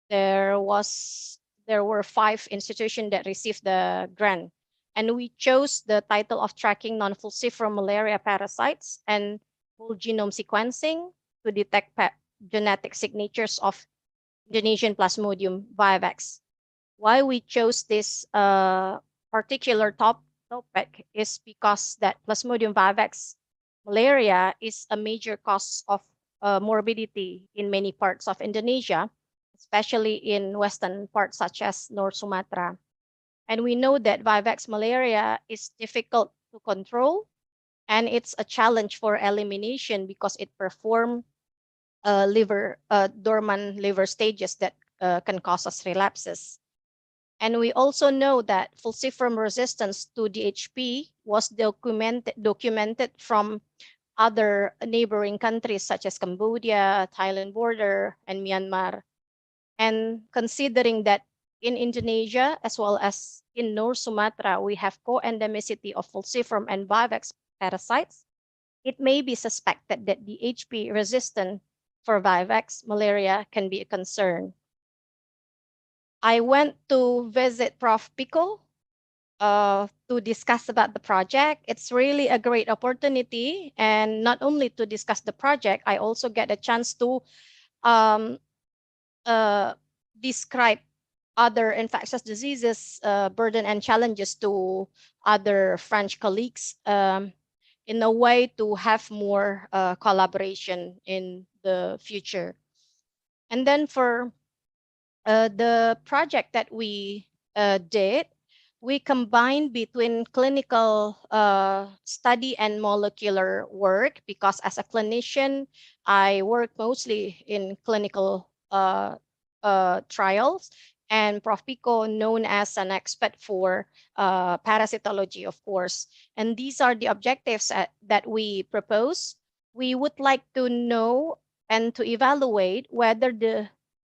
There were 5 institutions that received the grant, and we chose the title of tracking non-falciparum malaria parasites and whole genome sequencing to detect genetic signatures of Indonesian Plasmodium vivax. Why we chose this particular topic is because that Plasmodium vivax malaria is a major cause of morbidity in many parts of Indonesia, especially in western parts such as North Sumatra. And we know that Vivax malaria is difficult to control, and it's a challenge for elimination because it performs dormant liver stages that can cause us relapses. And we also know that falciparum resistance to DHP was documented from other neighboring countries such as Cambodia, Thailand border, and Myanmar. And considering that in Indonesia, as well as in North Sumatra, we have co-endemicity of falciparum and Vivax parasites, it may be suspected that DHP resistant for Vivax malaria can be a concern. I went to visit Prof. Pico to discuss about the project. It's really a great opportunity, and not only to discuss the project, I also get a chance to describe other infectious diseases burden and challenges to other French colleagues in a way to have more collaboration in the future. And then for the project that we did, we combined between clinical study and molecular work, because as a clinician, I work mostly in clinical trials, and Prof. Pico known as an expert for parasitology, of course. And these are the objectives that we propose. We would like to know and to evaluate whether the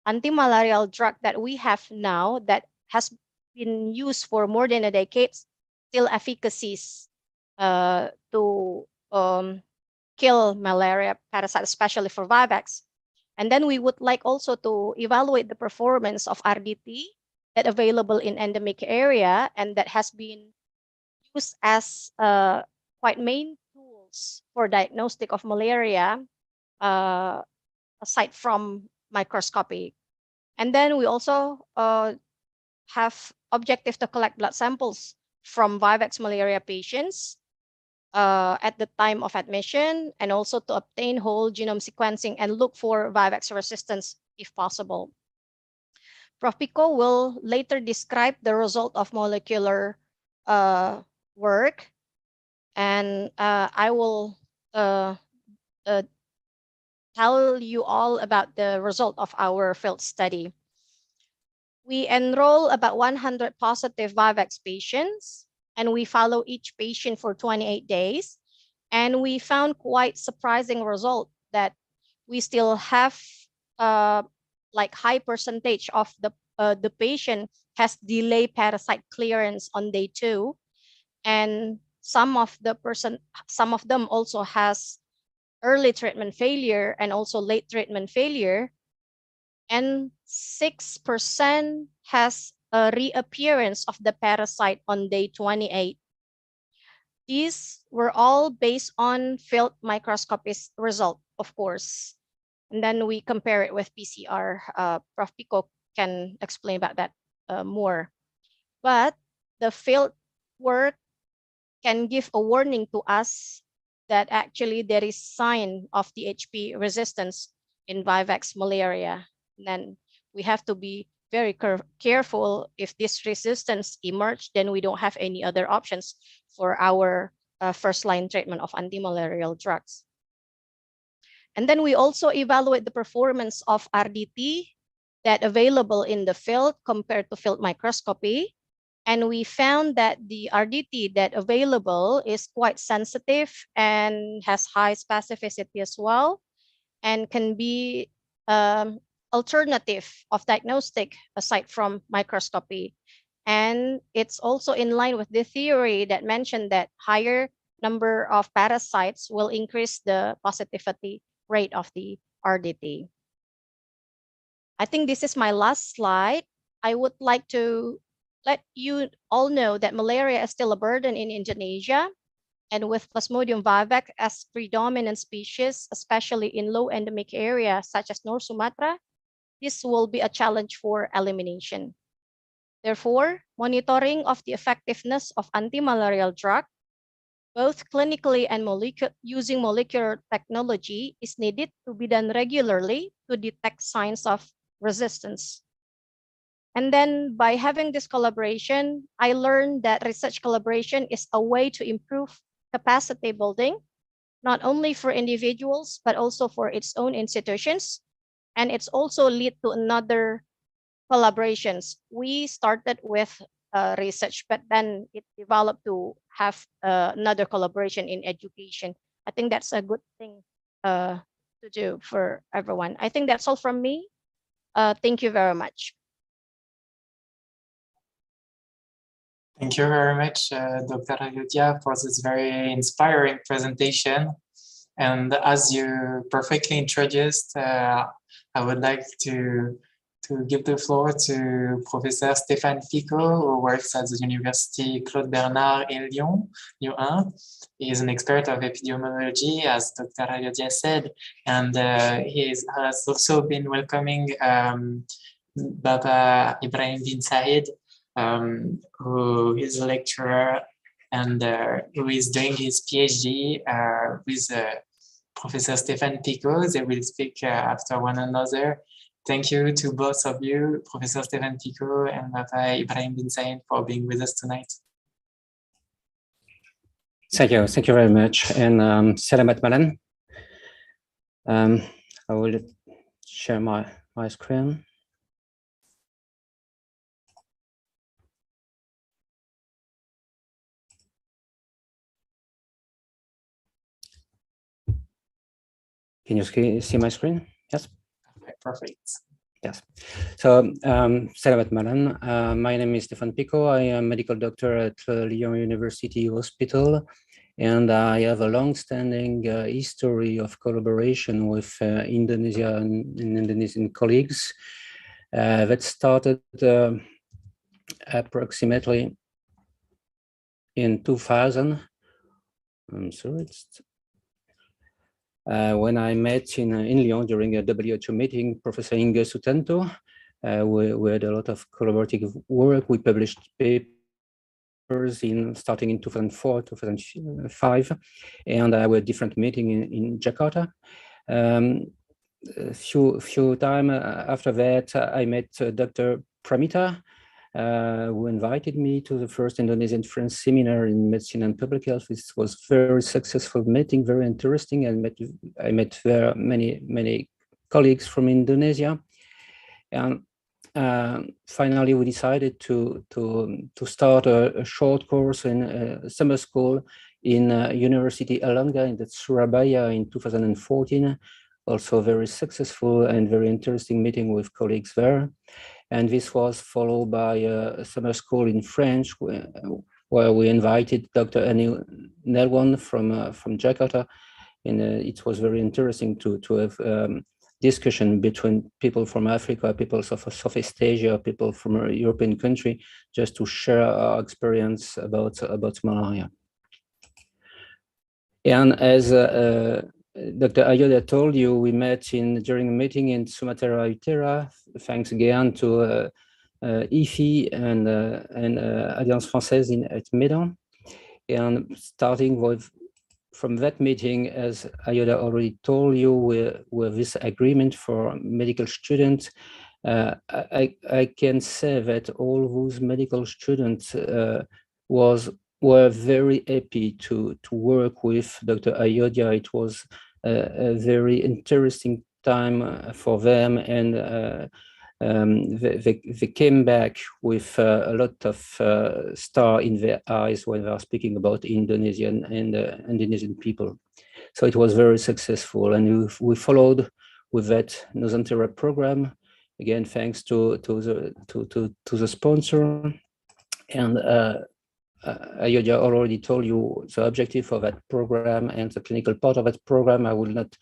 anti-malarial drug that we have now that has been used for more than a decade still efficacies to kill malaria parasite, especially for Vivax. And then we would like also to evaluate the performance of RDT that available in endemic area and that has been used as quite main tools for diagnostic of malaria aside from microscopy. And then we also have objective to collect blood samples from Vivax malaria patients at the time of admission, and also to obtain whole genome sequencing and look for Vivax resistance if possible. Prof. Pico will later describe the result of molecular work, and I will tell you all about the result of our field study. We enroll about 100 positive Vivax patients, and we follow each patient for 28 days. And we found quite surprising result that we still have like high percentage of the patient has delayed parasite clearance on day 2, and some of them also has early treatment failure and also late treatment failure, and 6% has a reappearance of the parasite on day 28. These were all based on field microscopy result, of course. And then we compare it with PCR. Prof. Pico can explain about that more. But the field work can give a warning to us that actually there is sign of DHP resistance in Vivax malaria. And then we have to be very careful. If this resistance emerged, then we don't have any other options for our first-line treatment of anti-malarial drugs. And then we also evaluate the performance of RDT that available in the field compared to field microscopy. And we found that the RDT that available is quite sensitive and has high specificity as well, and can be alternative of diagnostic aside from microscopy. And it's also in line with the theory that mentioned that higher number of parasites will increase the positivity rate of the RDT. I think this is my last slide. I would like to let you all know that malaria is still a burden in Indonesia, and with Plasmodium vivax as predominant species, especially in low endemic areas such as North Sumatra, this will be a challenge for elimination. Therefore, monitoring of the effectiveness of anti-malarial drug, both clinically and using molecular technology, is needed to be done regularly to detect signs of resistance. And then by having this collaboration, I learned that research collaboration is a way to improve capacity building, not only for individuals, but also for its own institutions. And it's also lead to another collaborations. We started with research, but then it developed to have another collaboration in education. I think that's a good thing to do for everyone. I think that's all from me. Thank you very much. Thank you very much, Dr. Ayodhya, for this very inspiring presentation. And as you perfectly introduced, I would like to give the floor to Professor Stéphane Picot, who works at the University Claude Bernard in Lyon, Lyon 1. He is an expert of epidemiology, as Dr. Ayodhya said, and he has also been welcoming Baba Ibrahim bin Said, who is a lecturer and who is doing his PhD with Professor Stéphane Picot. They will speak after one another. Thank you to both of you, Professor Stéphane Picot and Baba Ibrahim bin Said, for being with us tonight. Thank you very much. And Selamat Malam. I will share my screen. Can you see my screen? Yes. Okay, perfect. Yes. So, Selamat Malam. My name is Stéphane Picot. I am a medical doctor at Lyon University Hospital, and I have a long-standing history of collaboration with Indonesian colleagues that started approximately in 2000. I'm sorry, when I met in Lyon during a WHO meeting, Professor Inge Sutanto, we had a lot of collaborative work. We published papers starting in 2004, 2005, and we had different meetings in Jakarta. A few time after that, I met Dr. Pramita, who invited me to the first Indonesian-French seminar in medicine and public health. This was a very successful meeting, very interesting, and I met very many colleagues from Indonesia. And finally, we decided to start a short course in summer school in University Erlangga in Surabaya in 2014. Also very successful and very interesting meeting with colleagues there. And this was followed by a summer school in French, where we invited Dr. Anil Nelwan from Jakarta. And it was very interesting to have discussion between people from Africa, people of Southeast Asia, people from a European country, just to share our experience about malaria. And as Dr. Ayodhya told you, we met during a meeting in Sumatera Utara. Thanks again to IFI and Alliance Française at Medan. And starting from that meeting, as Ayodhya already told you, with this agreement for medical students, I can say that all those medical students were very happy to work with Dr. Ayodhya. It was a very interesting time for them, and they came back with a lot of star in their eyes when they are speaking about Indonesian and Indonesian people. So it was very successful, and we followed with that Nusantara program. Again, thanks to the sponsor. And Ayodhya already told you the objective of that program and the clinical part of that program. I will not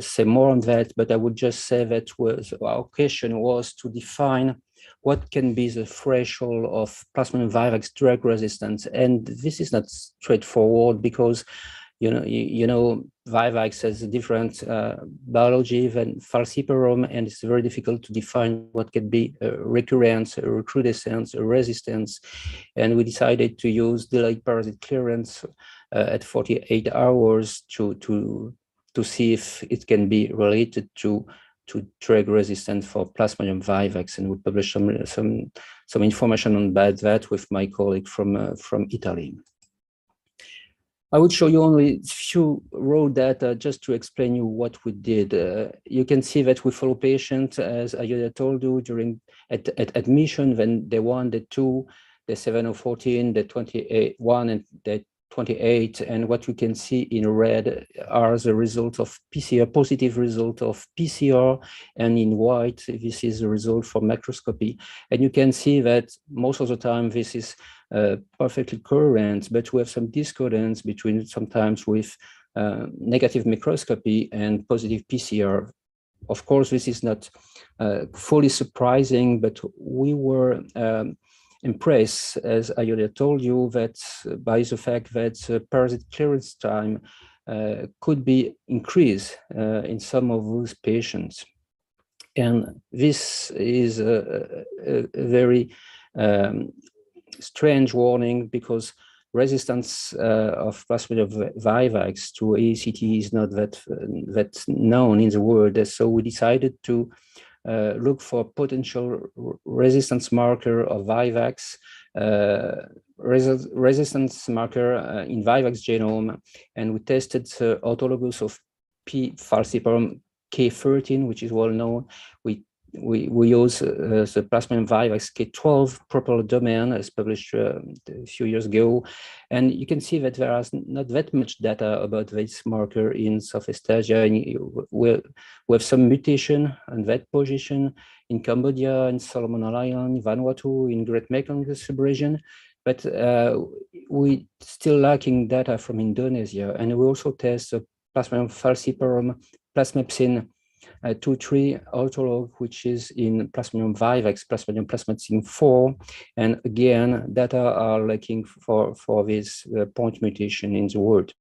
say more on that, but I would just say that our question was to define what can be the threshold of plasmodium vivax drug resistance. And this is not straightforward because you know, Vivax has a different biology than falciparum, and it's very difficult to define what can be a recurrence, a recrudescence, a resistance. And we decided to use delayed parasite clearance at 48 hours to see if it can be related to to drug resistance for Plasmodium vivax, and we published some information on that with my colleague from Italy. I would show you only a few raw data just to explain you what we did. You can see that we follow patients, as I told you, during at admission, when day 1, day 2, day 7 or 14, day 21, and day 28. And what we can see in red are the results of PCR, positive result of PCR, and in white, this is the result for microscopy. And you can see that most of the time this is perfectly coherent, but we have some discordance between sometimes with negative microscopy and positive PCR. Of course, this is not fully surprising, but we were impressed, as I already told you, that by the fact that parasite clearance time could be increased in some of those patients. And this is a very strange warning, because resistance of Plasmodium vivax to ACT is not that known in the world. So we decided to look for potential resistance marker of vivax, resistance marker in vivax genome, and we tested autologous of P. falciparum K13, which is well known. We use the Plasmodium vivax K12 proper domain, as published a few years ago, and you can see that there is not that much data about this marker in Southeast Asia. And we have some mutation in that position in Cambodia, in Solomon Island, Vanuatu, in Great Mekong Subregion, but we still lacking data from Indonesia. And we also test the Plasmodium falciparum plasmepsin 2,3 autolog, which is in Plasmodium vivax, Plasmodium plasmapsin 4, and again, data are lacking for this point mutation in the world.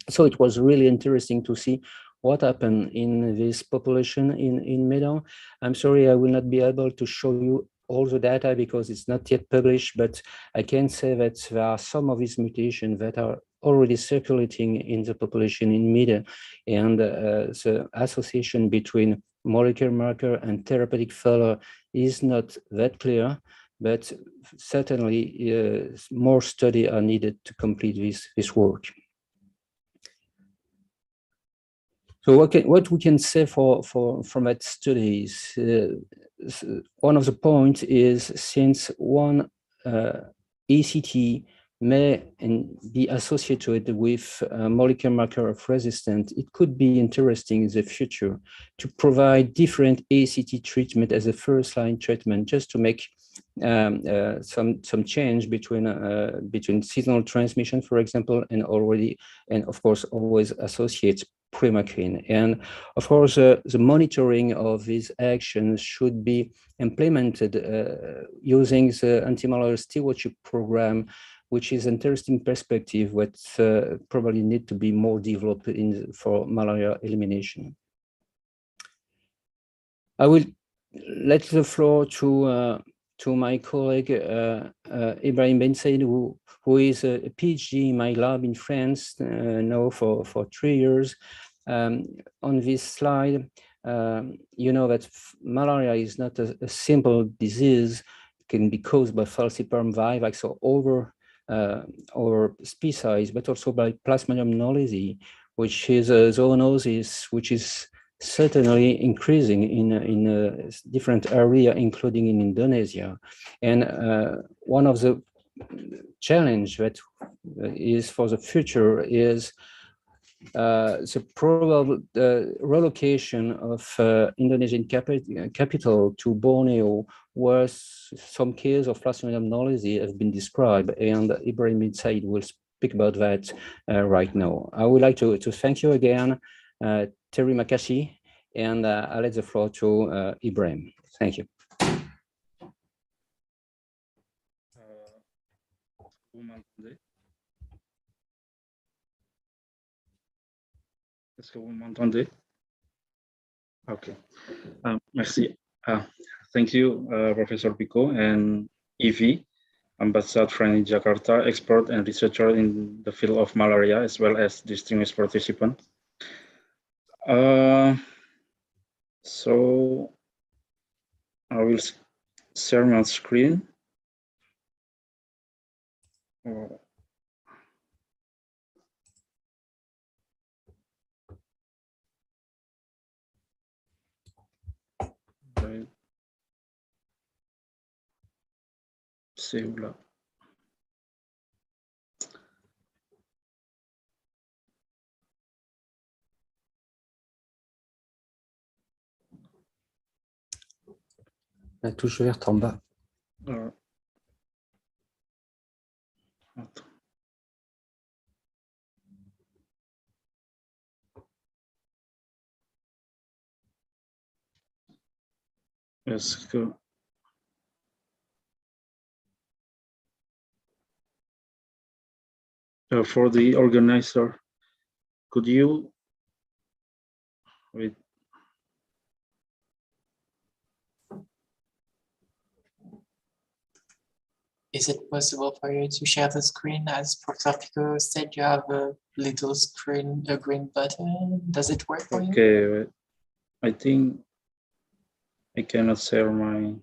So it was really interesting to see what happened in this population in Medan. I'm sorry, I will not be able to show you all the data because it's not yet published, but I can say that there are some of these mutations that are already circulating in the population in Medan, and the association between molecular marker and therapeutic failure is not that clear, but certainly more study are needed to complete this work. So what we can say from that study is, one of the points is, since one ACT may be associated with a molecular marker of resistance, it could be interesting in the future to provide different ACT treatment as a first-line treatment, just to make some change between seasonal transmission, for example, and of course always associate primacrine. And of course, the monitoring of these actions should be implemented using the anti-malarial stewardship program, which is an interesting perspective, what probably need to be more developed for malaria elimination. I will let the floor to my colleague Ibrahim Ben Said, who is a PhD in my lab in France now for 3 years. On this slide, you know that malaria is not a simple disease. It can be caused by falciparum vivax or species, but also by Plasmodium knowlesi, which is a zoonosis which is certainly increasing in a different area, including in Indonesia. And one of the challenge that is for the future is the probable relocation of Indonesian capital to Borneo, where some cases of Plasmodium knowlesi have been described, and Ibrahim bin Said will speak about that right now. I would like to thank you again, Terima kasih, and I'll let the floor to Ibrahim. Thank you. Est-ce que vous m'entendez? Okay. Merci. Thank you, Professor Pico and Evie, Ambassador from Jakarta, expert and researcher in the field of malaria, as well as distinguished participants. So I will share my screen. C'est où là? La touche verte en bas. Attends. Est-ce que for the organizer, could you wait? Is it possible for you to share the screen? As Professor Pico said, you have a little screen, a green button. Does it work for you? Okay, wait. I think I cannot share my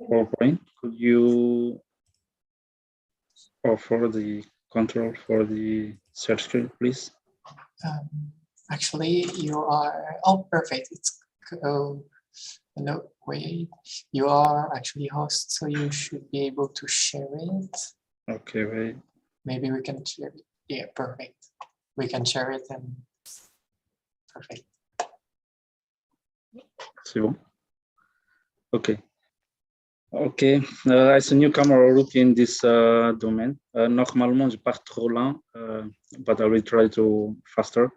PowerPoint. Could you offer the control for the share screen, please? Actually, you are, oh, perfect. It's, oh, no, wait, you are actually host, so you should be able to share it. Okay, wait. Maybe we can share it. Yeah, perfect. We can share it and perfect. C'est bon? Okay. Okay, as a newcomer looking in this domain, normalement je pars trop lent, but I will try to faster.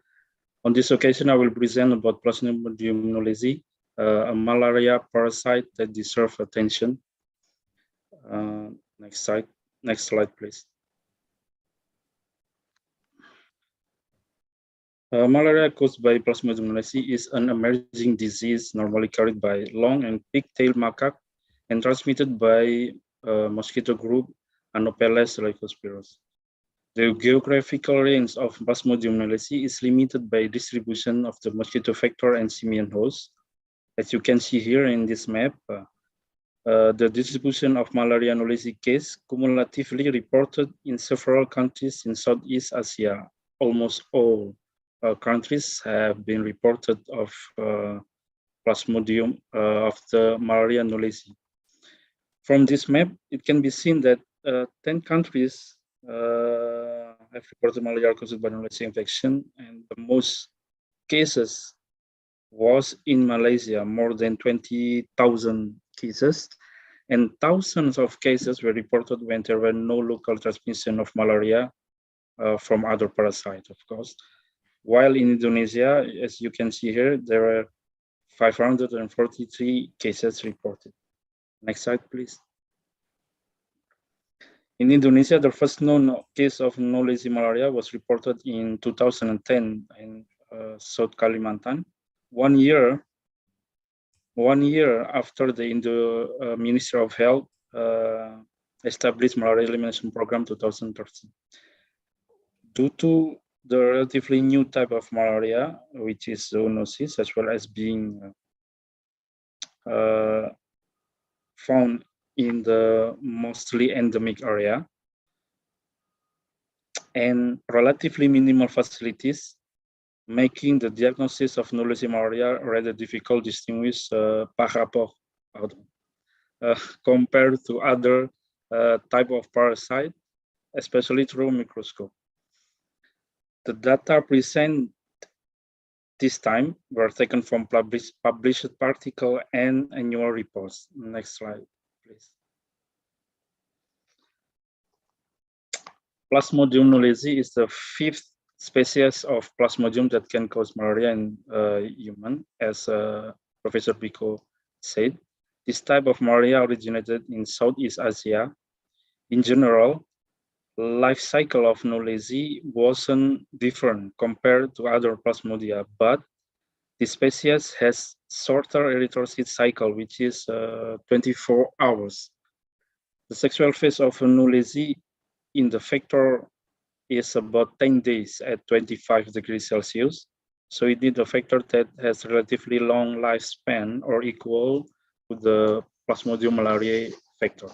On this occasion, I will present about Plasmodium knowledge, a malaria parasite that deserves attention. Next slide, please. Malaria caused by Plasmodium knowledge is an emerging disease normally carried by long and pigtailed macaque and transmitted by mosquito group Anopheles lycospirus. The geographical range of Plasmodium knowledge is limited by distribution of the mosquito vector and simian host. As you can see here in this map, the distribution of malaria knowledge case cumulatively reported in several countries in Southeast Asia. Almost all countries have been reported of Plasmodium of the malaria knowledge. From this map, it can be seen that 10 countries have reported malaria caused by knowledge infection, and the most cases was in Malaysia, more than 20,000 cases, and thousands of cases were reported when there were no local transmission of malaria from other parasites, of course. While in Indonesia, as you can see here, there were 543 cases reported. Next slide, please. In Indonesia, the first known case of knowledge malaria was reported in 2010 in South Kalimantan. 1 year after the Ministry of Health established malaria elimination program 2013. Due to the relatively new type of malaria, which is zoonosis, as well as being found in the mostly endemic area, and relatively minimal facilities, making the diagnosis of knowledge malaria rather difficult to distinguish par rapport compared to other type of parasite, especially through microscope. The data present this time were taken from published article and annual reports. Next slide, please. Plasmodium knowledge is the 5th species of Plasmodium that can cause malaria in human, as Professor Pico said. This type of malaria originated in Southeast Asia. In general, life cycle of knowledge wasn't different compared to other Plasmodia, but the species has shorter erythrocyte cycle, which is 24 hours. The sexual phase of knowledge in the vector is about 10 days at 25 degrees Celsius, So we need a factor that has relatively long lifespan or equal to the Plasmodium malariae factor.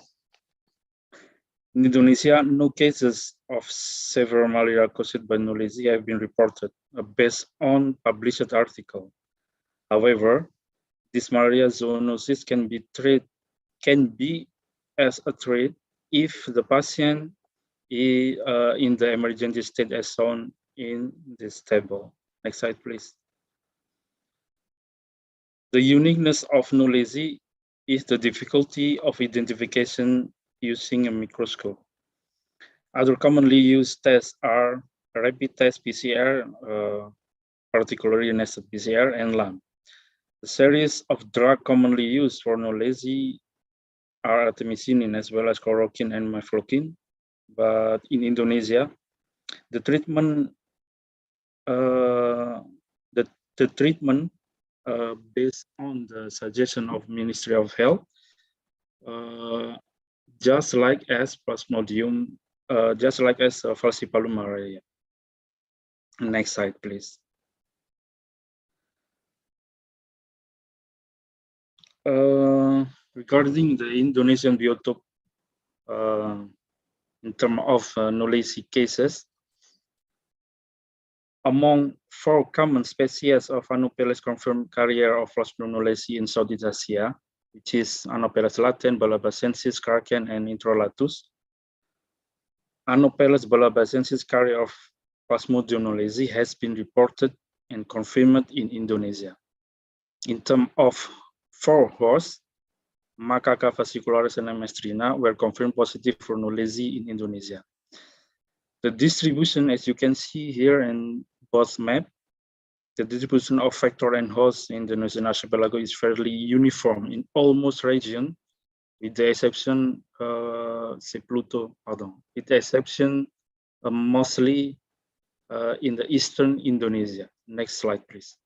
In Indonesia, no cases of severe malaria caused by knowledge have been reported based on published article. However, this malaria zoonosis can be as a threat if the patient is in the emergency state as shown in this table. Next slide, please. The uniqueness of knowledge is the difficulty of identification using a microscope. Other commonly used tests are rapid test PCR, particularly nested PCR, and LAM. The series of drugs commonly used for knowledge are artemisinin as well as chloroquine and mifloquine. But in Indonesia, the treatment based on the suggestion of Ministry of Health, just like as Plasmodium, just like as falciparum malaria. Next slide, please. Regarding the Indonesian biotope, in terms of knowledge cases, among 4 common species of Anopheles confirmed carrier of Plasmodium knowledge in Southeast Asia, which is Anopheles laten, balabacensis, Kraken, and Introlatus. Anopheles balabacensis carrier of Plasmodium knowledge has been reported and confirmed in Indonesia. In terms of 4 hosts, Macaca fascicularis and M.Si were confirmed positive for knowledge in Indonesia. The distribution, as you can see here in both maps, the distribution of factor and hosts in the Indonesian archipelago is fairly uniform in almost region, with the exception, mostly in the eastern Indonesia. Next slide, please.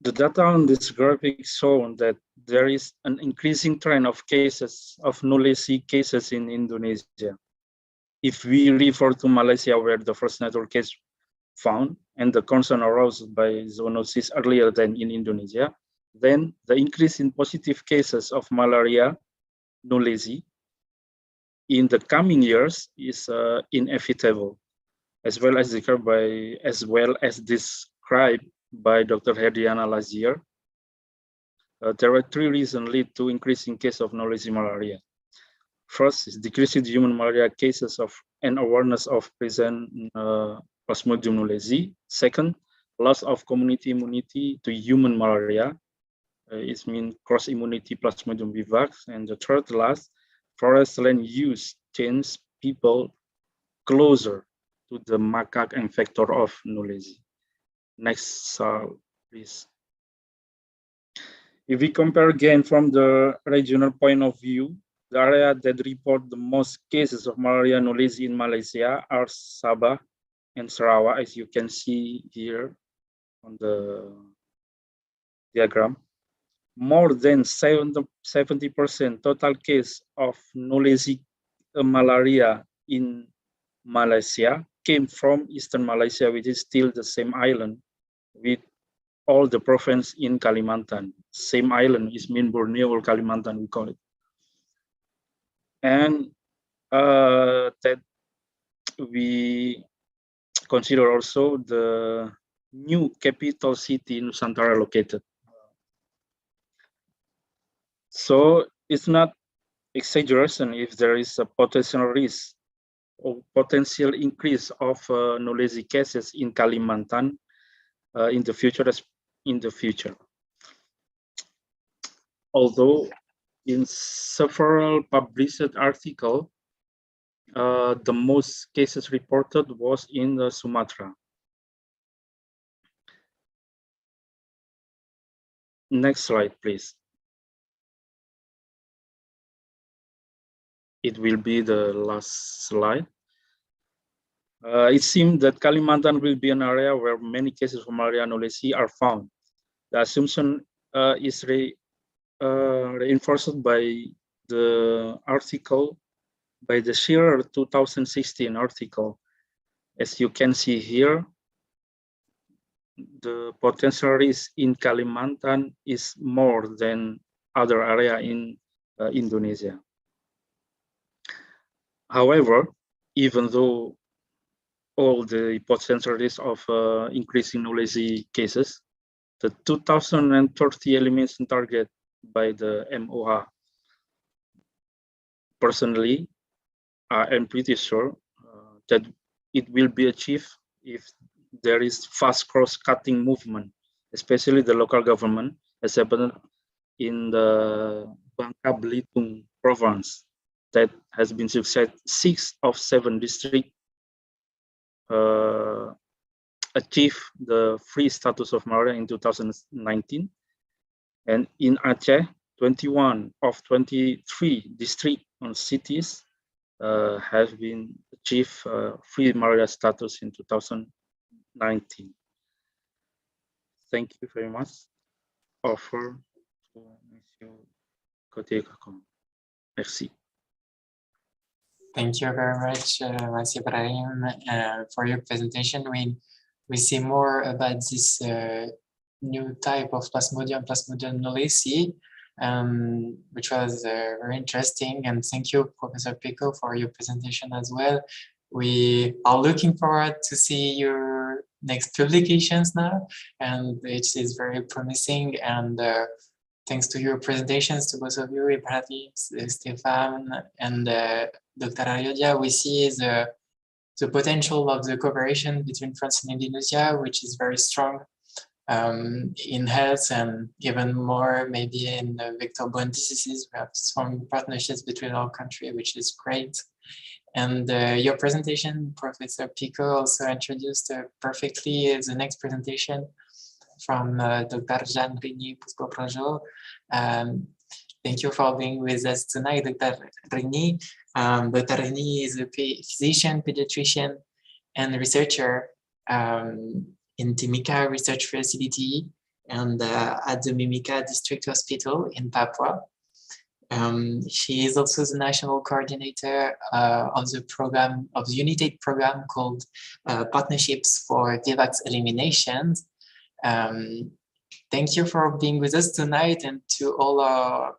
The data on this graphic show that there is an increasing trend of cases of knowledge cases in Indonesia. If we refer to Malaysia, where the first natural case found and the concern aroused by zoonosis earlier than in Indonesia, then the increase in positive cases of malaria knowledge in the coming years is inevitable, as well as described by Dr. Herdiana last year. There are 3 reasons lead to increasing case of knowledge malaria. First is decreasing human malaria cases and awareness of present Plasmodium knowledge. Second, loss of community immunity to human malaria. It means cross immunity Plasmodium vivax. And the third last, forest land use change people closer to the macaque and factor of knowledge. Next slide, please. If we compare again from the regional point of view, the area that report the most cases of malaria knowledge in Malaysia are Sabah and Sarawak, as you can see here on the diagram. More than 70% total case of knowledge malaria in Malaysia came from Eastern Malaysia, which is still the same island with all the province in Kalimantan. Same island is mean Borneo or Kalimantan, we call it. And that we consider also the new capital city in Nusantara located. So it's not exaggeration if there is a potential risk or potential increase of knowledge cases in Kalimantan in the future. Although in several published articles, the most cases reported was in Sumatra. Next slide, please. It will be the last slide. It seems that Kalimantan will be an area where many cases of malaria knowledge are found. The assumption is reinforced by the article, by the Shearer 2016 article, As you can see here, the potential risk in Kalimantan is more than other area in Indonesia. However, even though all the potential risk of increasing noisy cases, the 2030 elimination target by the MOH, personally, I am pretty sure that it will be achieved if there is fast cross-cutting movement, especially the local government, as happened in the Bangka Belitung province, that has been success. 6 of 7 districts achieve the free status of malaria in 2019, and in Aceh, 21 of 23 districts and cities have been achieved free malaria status in 2019. Thank you very much. Offer to Monsieur Koordinator. Merci. Thank you very much, Mas Ibrahim, for your presentation. We see more about this new type of Plasmodium knowledge, which was very interesting. And thank you, Professor Pico, for your presentation as well. We are looking forward to see your next publications now, and it is very promising. And thanks to your presentations, to both of you, Ibrahim, Stefan, and Dr. Aryodia, we see the potential of the cooperation between France and Indonesia, which is very strong in health, and even more maybe in vector-borne diseases. We have strong partnerships between our countries, which is great. And your presentation, Professor Pico, also introduced perfectly the next presentation from Dr. Jean Régnier Puspoprajo. Thank you for being with us tonight, Dr. Régnier. Dr. Régnier is a physician, pediatrician, and researcher in Timika Research Facility and at the Mimika District Hospital in Papua. She is also the national coordinator of the program, of the UNITAID program called Partnerships for VVAX Elimination. Thank you for being with us tonight, and to all our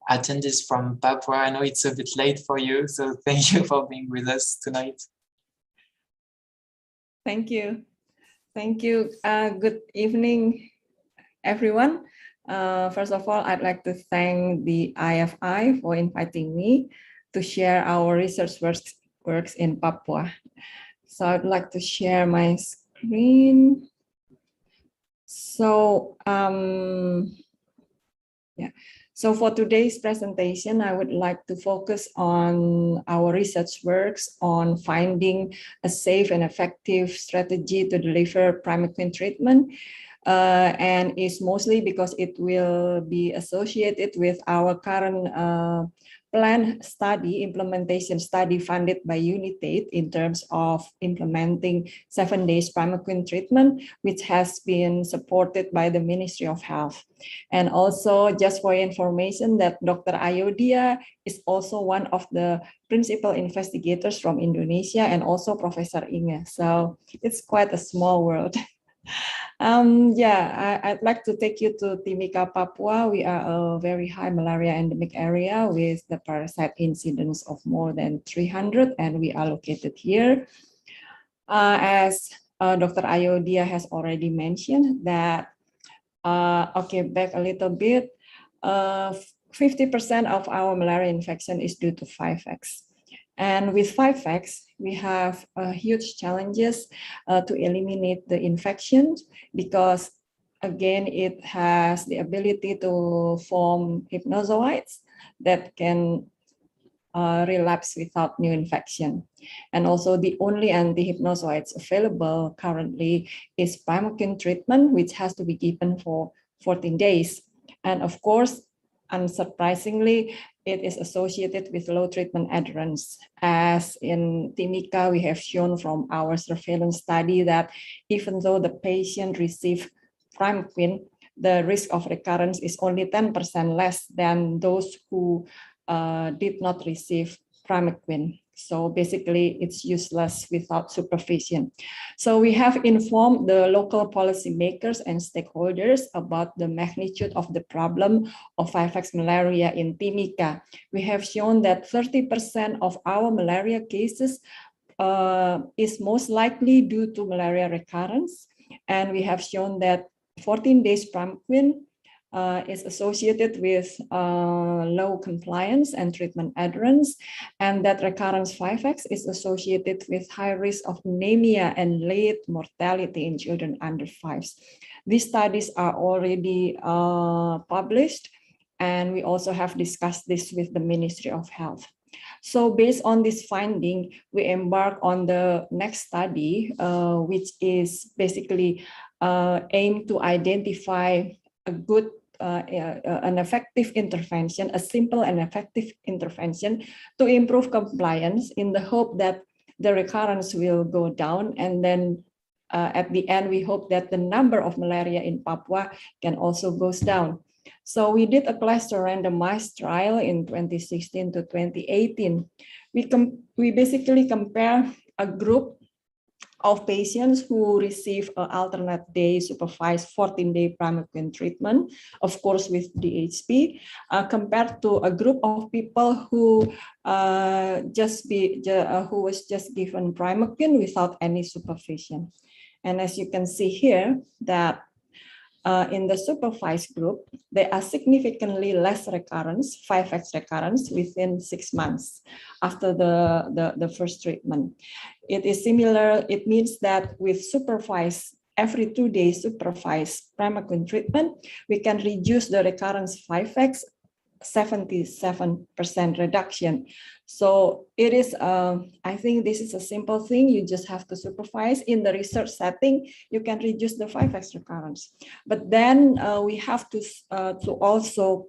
attendees from Papua. I know it's a bit late for you, so thank you for being with us tonight. Thank you. Thank you. Good evening, everyone. First of all, I'd like to thank the IFI for inviting me to share our research works in Papua. So I'd like to share my screen. So, So for today's presentation, I would like to focus on our research works on finding a safe and effective strategy to deliver primaquine treatment. And it's mostly because it will be associated with our current plan study, implementation study funded by UNITAID in terms of implementing 7 days primaquine treatment, which has been supported by the Ministry of Health. And also, just for information, that Dr. Aryodia is also one of the principal investigators from Indonesia, and also Professor Inge. So it's quite a small world. I'd like to take you to Timika, Papua. We are a very high malaria endemic area with the parasite incidence of more than 300, and we are located here. As Dr. Aryodia has already mentioned that, back a little bit, 50% of our malaria infection is due to 5X. And with 5X, we have huge challenges to eliminate the infection because, again, it has the ability to form hypnozoites that can relapse without new infection. And also the only anti-hypnozoites available currently is primaquine treatment, which has to be given for 14 days. And of course, unsurprisingly, it is associated with low treatment adherence. As in Timika, we have shown from our surveillance study that even though the patient received primaquine, the risk of recurrence is only 10% less than those who did not receive primaquine. So basically, it's useless without supervision. So we have informed the local policymakers and stakeholders about the magnitude of the problem of 5X malaria in Timika. We have shown that 30% of our malaria cases is most likely due to malaria recurrence. And we have shown that 14 days primaquine is associated with low compliance and treatment adherence, and that recurrence 5X is associated with high risk of anemia and late mortality in children under 5. These studies are already published, and we also have discussed this with the Ministry of Health. So based on this finding, we embark on the next study, which is basically aimed to identify a good an effective intervention, a simple and effective intervention to improve compliance in the hope that the recurrence will go down. And then at the end, we hope that the number of malaria in Papua can also goes down. So we did a cluster randomized trial in 2016 to 2018. We basically compare a group of patients who receive an alternate day supervised 14-day primaquine treatment, of course with DHP, compared to a group of people who who was just given primaquine without any supervision. And as you can see here, that in the supervised group, there are significantly less recurrence, 5X recurrence within 6 months after the first treatment. It is similar, it means that with supervised, every 2 days supervised primaquine treatment, we can reduce the recurrence 5X 77% reduction. So it is, I think this is a simple thing. You just have to supervise. In the research setting, you can reduce the 5X recurrence. But then we have to also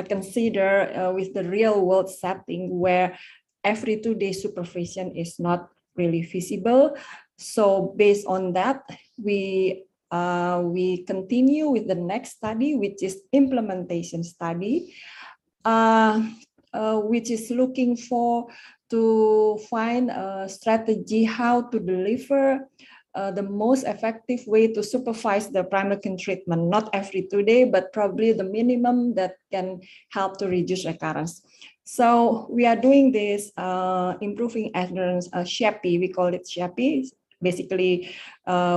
consider with the real world setting where every 2 days supervision is not really feasible. So based on that, we continue with the next study, which is implementation study. Which is looking to find a strategy how to deliver the most effective way to supervise the primaquine treatment, not every 2 days, but probably the minimum that can help to reduce recurrence. So we are doing this improving adherence, SHAPI, we call it SHAPI. Basically,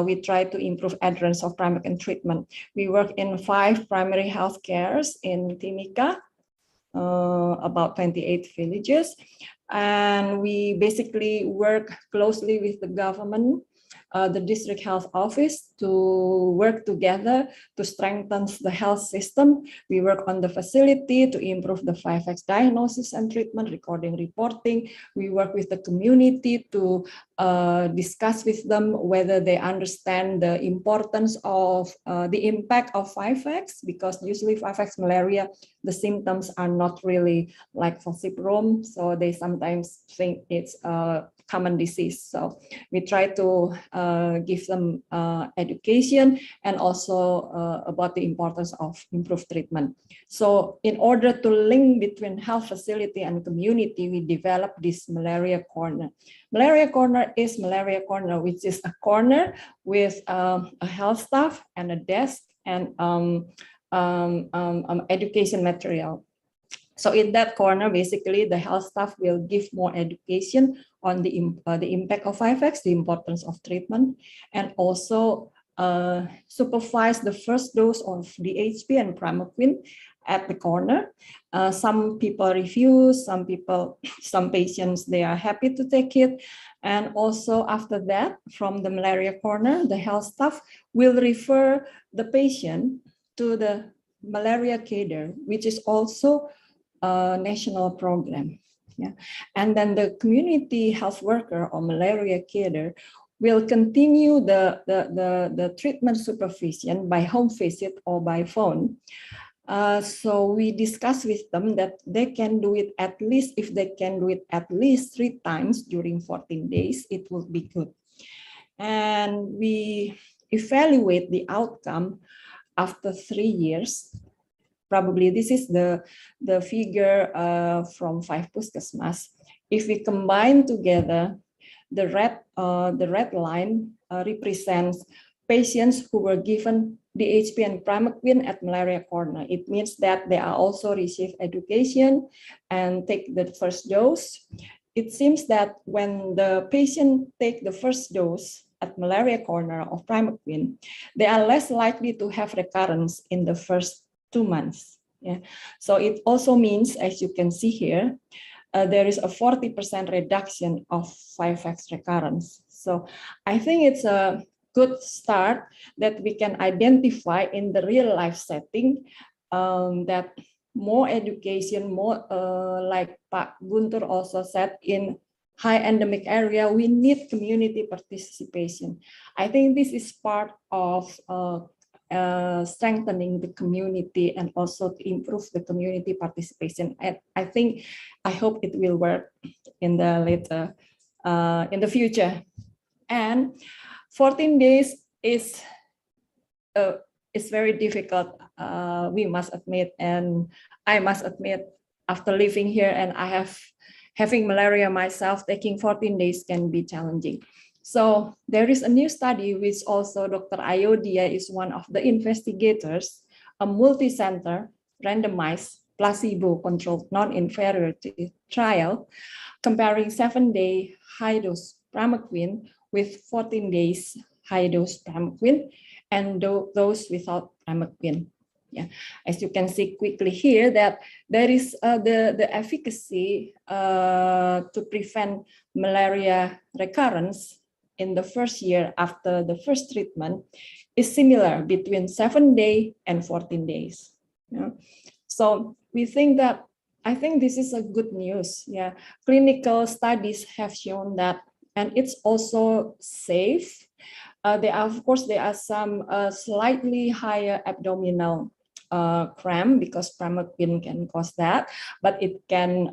we try to improve adherence of primaquine treatment. We work in 5 primary health cares in Timika, about 28 villages, and we basically work closely with the government, the district health office, to work together to strengthen the health system. We work on the facility to improve the 5X diagnosis and treatment, recording, reporting. We work with the community to discuss with them whether they understand the importance of the impact of 5X, because usually 5X malaria, the symptoms are not really like falciparum, so they sometimes think it's a common disease. So we try to give them education and also about the importance of improved treatment. So in order to link between health facility and community, we developed this malaria corner. Malaria corner is malaria corner, which is a corner with a health staff and a desk and education material. So in that corner, basically, the health staff will give more education on the impact of 5X, the importance of treatment, and also supervise the first dose of DHP and primaquine at the corner. Some people refuse, some patients, they are happy to take it. And also after that, from the malaria corner, the health staff will refer the patient to the malaria cadre, which is also a national program. Yeah. And then the community health worker or malaria cadre will continue the treatment supervision by home visit or by phone. So we discuss with them that they can do it at least, if they can do it at least 3 times during 14 days, it will be good. And we evaluate the outcome after 3 years. Probably this is the figure from 5 Puskesmas. if we combine together, the red line represents patients who were given DHP and primaquine at malaria corner. It means that they are also receive education and take the first dose. It seems that when the patient take the first dose at malaria corner of primaquine, they are less likely to have recurrence in the first 2 months. Yeah. So it also means, as you can see here, there is a 40% reduction of 5X recurrence. So I think it's a good start that we can identify in the real life setting, that more education, more like Pak Guntur also said, in high endemic area, we need community participation. I think this is part of strengthening the community and also to improve the community participation. And I hope it will work in the later, in the future. And 14 days is very difficult, we must admit, and I must admit, after living here and having malaria myself, taking 14 days can be challenging. So there is a new study which also Dr. Ayodia is one of the investigators, a multi-center randomized placebo-controlled non-inferiority trial comparing 7-day high-dose primaquine with 14 days high-dose primaquine and those without primaquine. Yeah, as you can see quickly here, that there is the efficacy to prevent malaria recurrence in the first year after the first treatment is similar between 7 days and 14 days. Yeah. So we think that, I think this is a good news. Yeah, clinical studies have shown that, and it's also safe. There are some slightly higher abdominal cramp because primaquine can cause that, but it can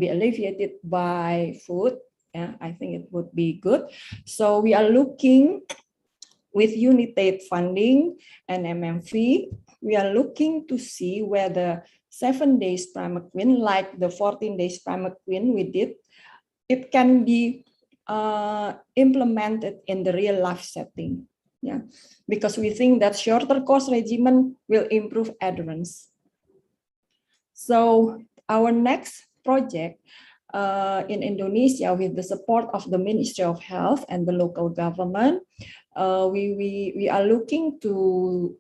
be alleviated by food. Yeah, I think it would be good. So we are looking with United funding and MMV, we are looking to see whether 7 days primaquine, like the 14 days primaquine we did, it can be implemented in the real life setting. Yeah, because we think that shorter course regimen will improve adherence. So our next project in Indonesia, with the support of the Ministry of Health and the local government, we are looking to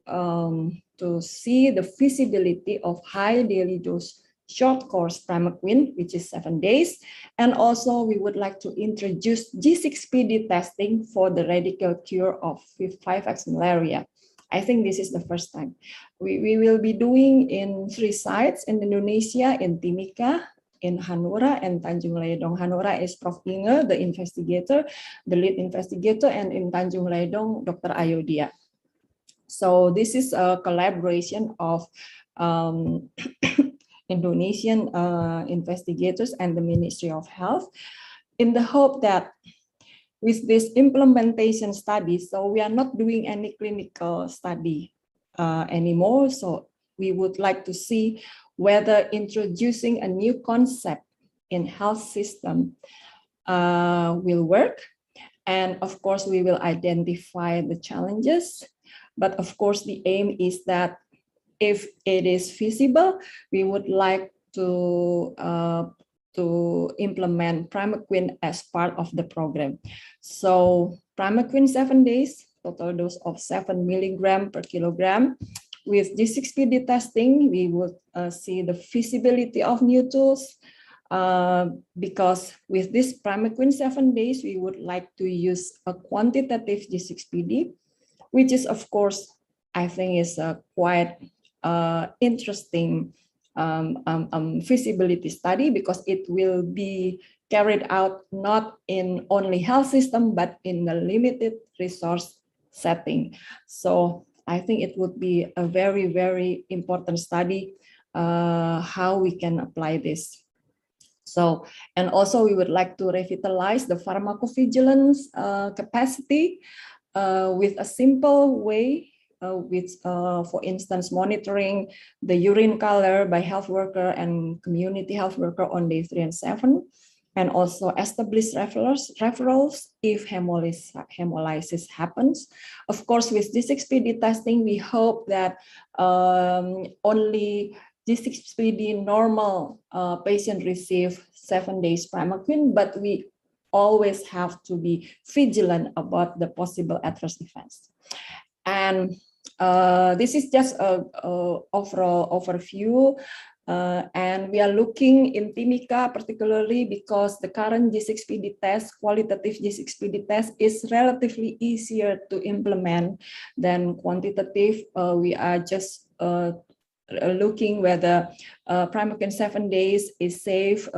see the feasibility of high daily dose short course primaquine, which is 7 days. And also we would like to introduce G6PD testing for the radical cure of 5X malaria. I think this is the first time. We will be doing in 3 sites in Indonesia, in Timika, in Hanura, and Tanjung Ledong. Hanura is Prof. Inge, the investigator, the lead investigator, and in Tanjung Ledong, Dr. Ayodia. So this is a collaboration of Indonesian investigators and the Ministry of Health, in the hope that with this implementation study, so we are not doing any clinical study anymore. So we would like to see whether introducing a new concept in health system will work. And of course, we will identify the challenges. But of course, the aim is that if it is feasible, we would like to implement primaquine as part of the program. So primaquine 7 days, total dose of 7 milligram per kilogram. With G6PD testing, we would see the feasibility of new tools, because with this primaquine 7 days, we would like to use a quantitative G6PD, which is, of course, I think is a quite interesting feasibility study, because it will be carried out not in only health system, but in the limited resource setting. So I think it would be a very, very important study, how we can apply this. So, and also we would like to revitalize the pharmacovigilance capacity with a simple way with, for instance, monitoring the urine color by health worker and community health worker on day 3 and 7, and also establish referrals if hemolysis happens. Of course, with G6PD testing, we hope that only G6PD normal patient receive 7 days primaquine, but we always have to be vigilant about the possible adverse events. And this is just a overall overview. And we are looking in Timika particularly because the current G6PD test, qualitative G6PD test, is relatively easier to implement than quantitative. We are just looking whether primaquine 7 days is safe.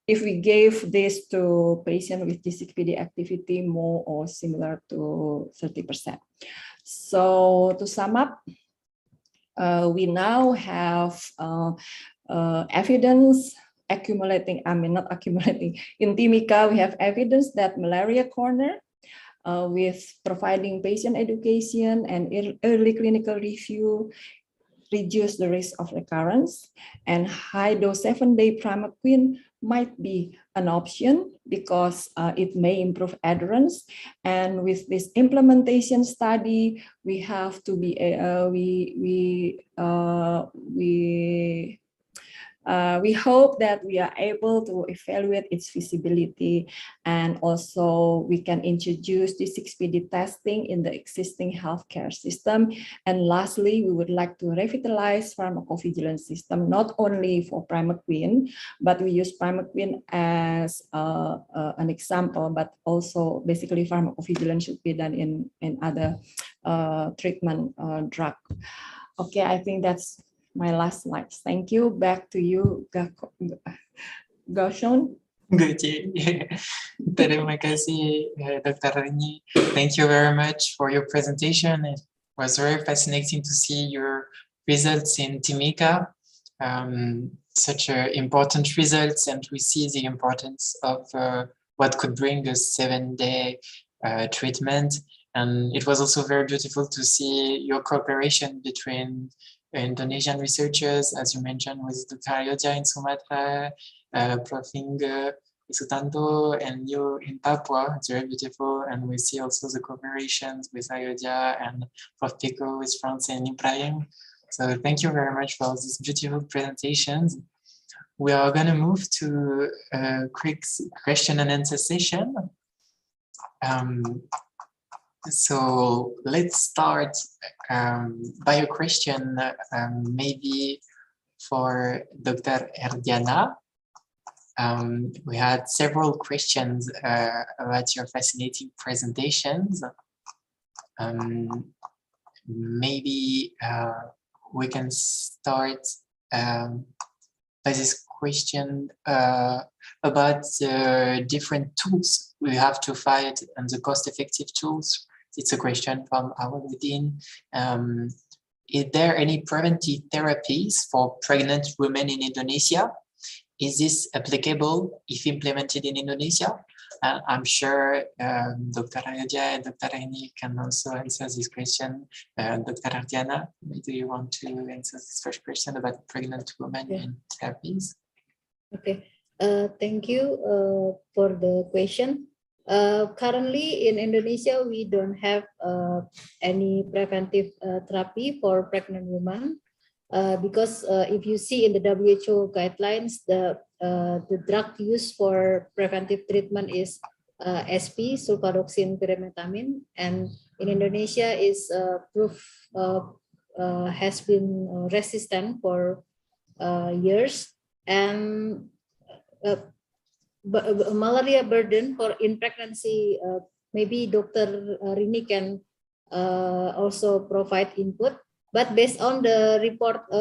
If we gave this to patient with G6PD activity more or similar to 30%. So to sum up, we now have evidence accumulating, not accumulating, in Timika we have evidence that malaria corner with providing patient education and early clinical review reduce the risk of recurrence, and high dose 7-day primaquine might be an option because it may improve adherence. And with this implementation study, we have to be we hope that we are able to evaluate its feasibility, and also we can introduce the G6PD testing in the existing healthcare system. And lastly, we would like to revitalize pharmacovigilance system, not only for primaquine, but we use primaquine as an example, but also basically pharmacovigilance should be done in other treatment drug. Okay, I think that's my last slides. Thank you. Back to you, Gaushon. Good. Terima kasih, Dr. Rini. Thank you very much for your presentation. It was very fascinating to see your results in Timika. Such important results, and we see the importance of what could bring a 7-day treatment. And it was also very beautiful to see your cooperation between Indonesian researchers, as you mentioned, with Dr. Argana in Sumatra, Prof. Sutanto, and you in Papua. It's very beautiful. And we see also the cooperations with Argana and Prof. Pico with France and Ibrahim. So thank you very much for these beautiful presentations. We are going to move to a quick question and answer session. So let's start by a question, maybe for Dr. Argana. We had several questions about your fascinating presentations. Maybe we can start by this question about the different tools we have to fight and the cost-effective tools. It's a question from Awaludin. Is there any preventive therapies for pregnant women in Indonesia? Is this applicable if implemented in Indonesia? I'm sure Dr. Argana and Dr. Rini can also answer this question. Dr. Argana, do you want to answer this first question about pregnant women and therapies? Okay, thank you for the question. Currently in Indonesia, we don't have any preventive therapy for pregnant women because if you see in the WHO guidelines, the drug used for preventive treatment is SP, sulfadoxine pyrimethamine, and in Indonesia is has been resistant for years, and malaria burden in pregnancy, maybe Dr. Rini can also provide input, but based on the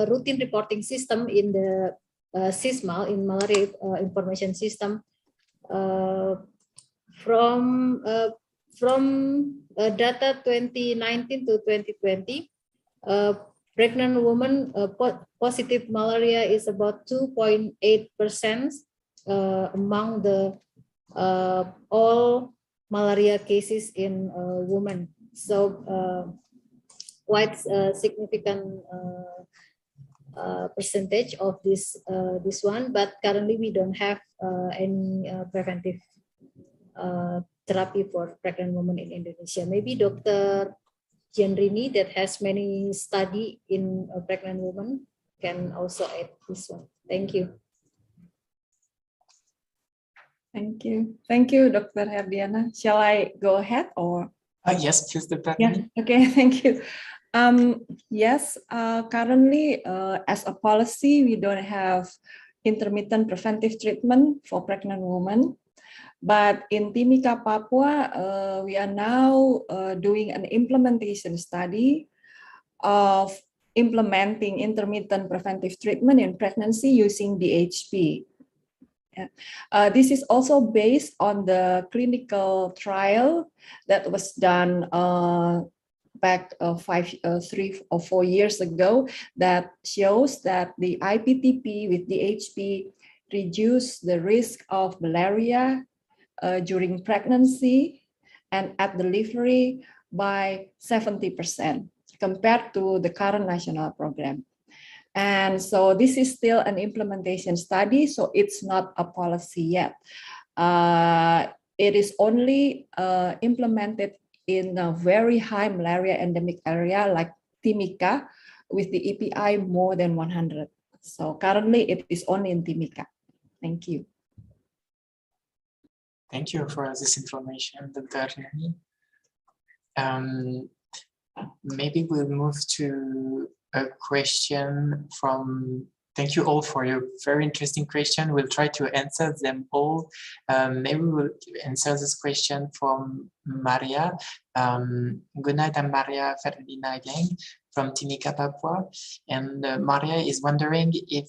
routine reporting system in the SISMAL, in malaria information system, from data 2019 to 2020, pregnant woman positive malaria is about 2.8% among the all malaria cases in women. So quite a significant percentage of this one, but currently we don't have any preventive therapy for pregnant women in Indonesia. Maybe Dr. Gianrini, that has many study in pregnant women, can also add this one. Thank you. Thank you. Thank you, Dr. Herdiana. Shall I go ahead or? Yes, please, Dr. Yeah, okay, thank you. Yes, currently, as a policy, we don't have intermittent preventive treatment for pregnant women. But in Timika, Papua, we are now doing an implementation study of implementing intermittent preventive treatment in pregnancy using DHP. Yeah. This is also based on the clinical trial that was done back 3 or 4 years ago that shows that the IPTP with DHP reduce the risk of malaria during pregnancy and at delivery by 70% compared to the current national program. And so this is still an implementation study, so it's not a policy yet. It is only implemented in a very high malaria endemic area like Timika with the EPI more than 100. So currently it is only in Timika. Thank you. Thank you for this information, Dr. Nani. Maybe we'll move to a question from, thank you all for your very interesting question. We'll try to answer them all. Maybe we'll answer this question from Maria. Good night, I'm Maria Ferdinand again from Timika, Papua. And Maria is wondering if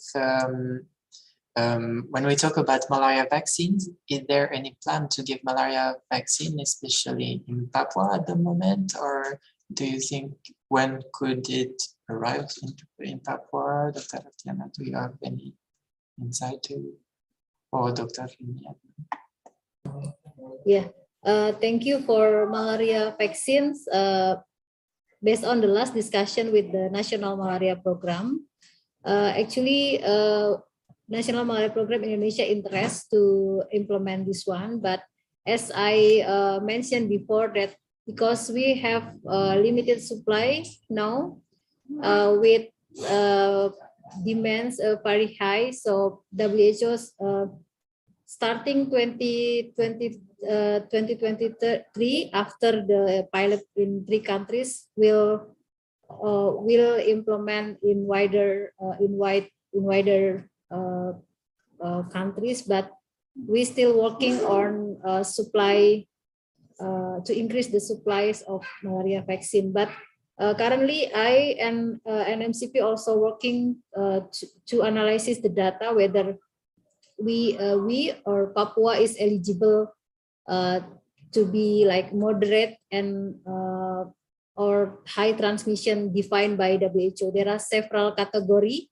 when we talk about malaria vaccines, is there any plan to give malaria vaccine, especially in Papua at the moment, or do you think when could it arrive in Papua? Dr. Herdiana, do you have any insight to, or Dr. Lima? Yeah, thank you for malaria vaccines. Based on the last discussion with the National Malaria Program, actually, National Malaria Program Indonesia interest to implement this one, but as I mentioned before, that because we have limited supply now with demands very high, so WHO's starting 2023 after the pilot in 3 countries will implement in wider countries, but we're still working on supply to increase the supplies of malaria vaccine. But currently, I and MCP also working to analyze the data whether we or Papua is eligible to be like moderate and or high transmission defined by WHO. There are several category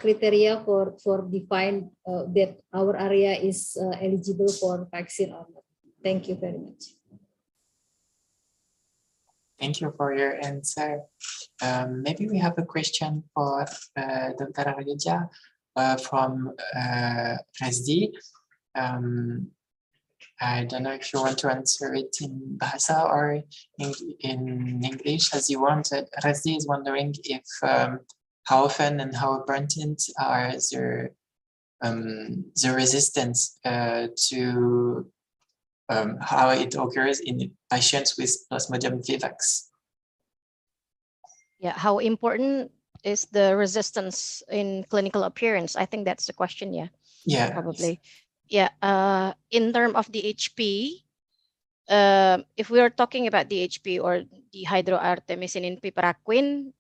criteria for define that our area is eligible for vaccine or not. Thank you very much. Thank you for your answer. Maybe we have a question for Dr. Argana from Rtss. I don't know if you want to answer it in Bahasa or in English as you want. Rtss is wondering if how often and how important are the resistance to how it occurs in patients with Plasmodium vivax. Yeah, how important is the resistance in clinical appearance? I think that's the question, yeah. Yeah. Probably. Yeah, in terms of the HP, if we are talking about the HP or dehydroartemisinin piperacin,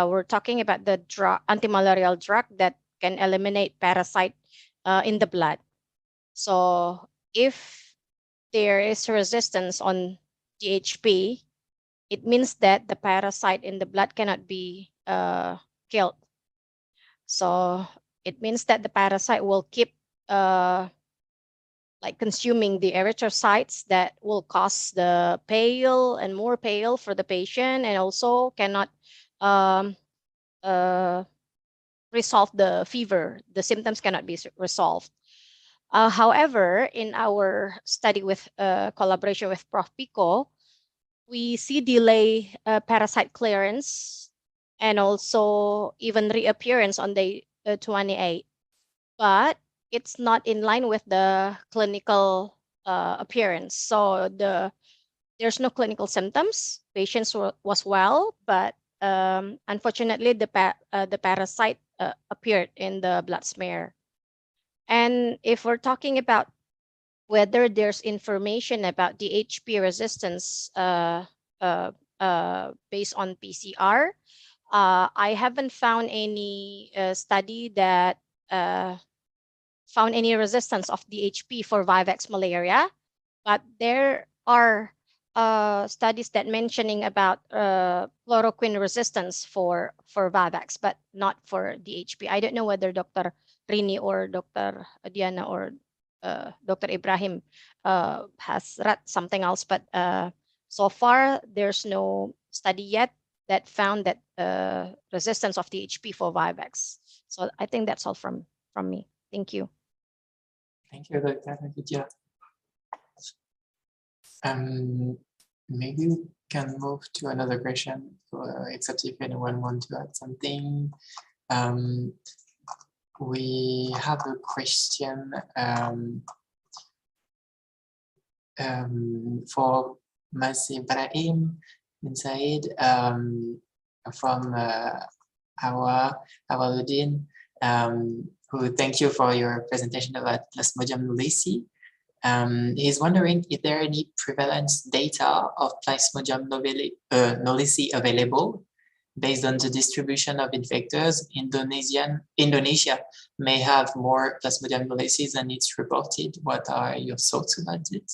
we're talking about the drug, anti-malarial drug that can eliminate parasite in the blood. So if there is resistance on DHP, it means that the parasite in the blood cannot be killed. So it means that the parasite will keep like consuming the erythrocytes that will cause the pale and more pale for the patient, and also cannot resolve the fever. The symptoms cannot be resolved. However, in our study with collaboration with Prof. Pico, we see delay parasite clearance and also even reappearance on day 28. But it's not in line with the clinical appearance. So there's no clinical symptoms. Patients was well, but unfortunately, the parasite appeared in the blood smear. And if we're talking about whether there's information about DHP resistance based on PCR, I haven't found any study that found any resistance of DHP for Vivax malaria, but there are studies that mentioning about chloroquine resistance for Vivax, but not for DHP. I don't know whether Dr. Rini or Dr. Diana or Dr. Ibrahim has read something else, but so far there's no study yet that found that resistance of DHP for Vivax. So I think that's all from me. Thank you. Thank you, Dr. Vidya. Maybe we can move to another question, except if anyone wants to add something. We have a question for Mas Ibrahim inside from Awaludin, who thank you for your presentation about Plasmodium knowlesi. He's wondering if there are any prevalence data of Plasmodium knowlesi available based on the distribution of infectors. Indonesia may have more Plasmodium knowlesi than it's reported. What are your thoughts about it?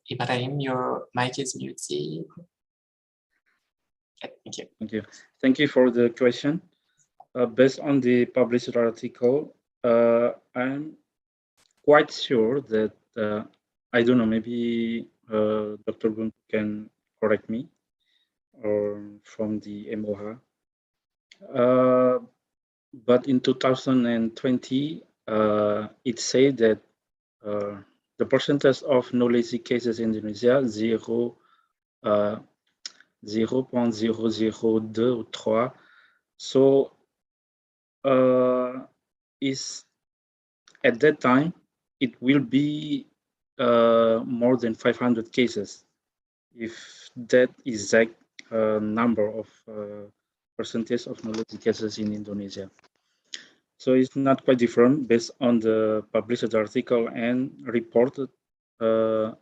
Ibrahim, your mic is muted. Okay, thank you. Thank you. Thank you for the question. Based on the published article, I'm quite sure that, I don't know, maybe Dr. Guntur can correct me, or from the MOHA. But in 2020, it said that the percentage of knowlesi cases in Indonesia, 0.002 or 3. So is at that time it will be more than 500 cases, if that exact number of percentage of knowlesi cases in Indonesia. So it's not quite different based on the published article and reported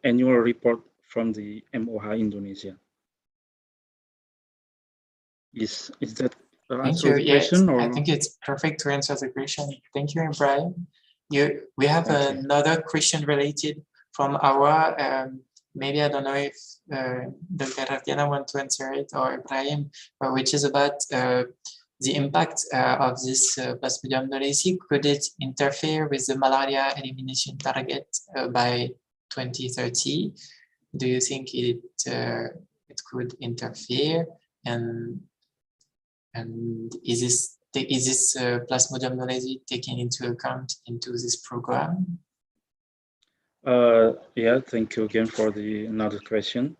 annual report from the MOHA Indonesia. Is that answer the question? Or? I think it's perfect to answer the question. Thank you, Ibrahim. We have another question related from our, maybe I don't know if Dr. Argana want to answer it, or Ibrahim, which is about the impact of this Plasmodium knowlesi. Could it interfere with the malaria elimination target by 2030? Do you think it could interfere? And is this Plasmodium knowlesi taken into account into this program? Yeah, thank you again for another question.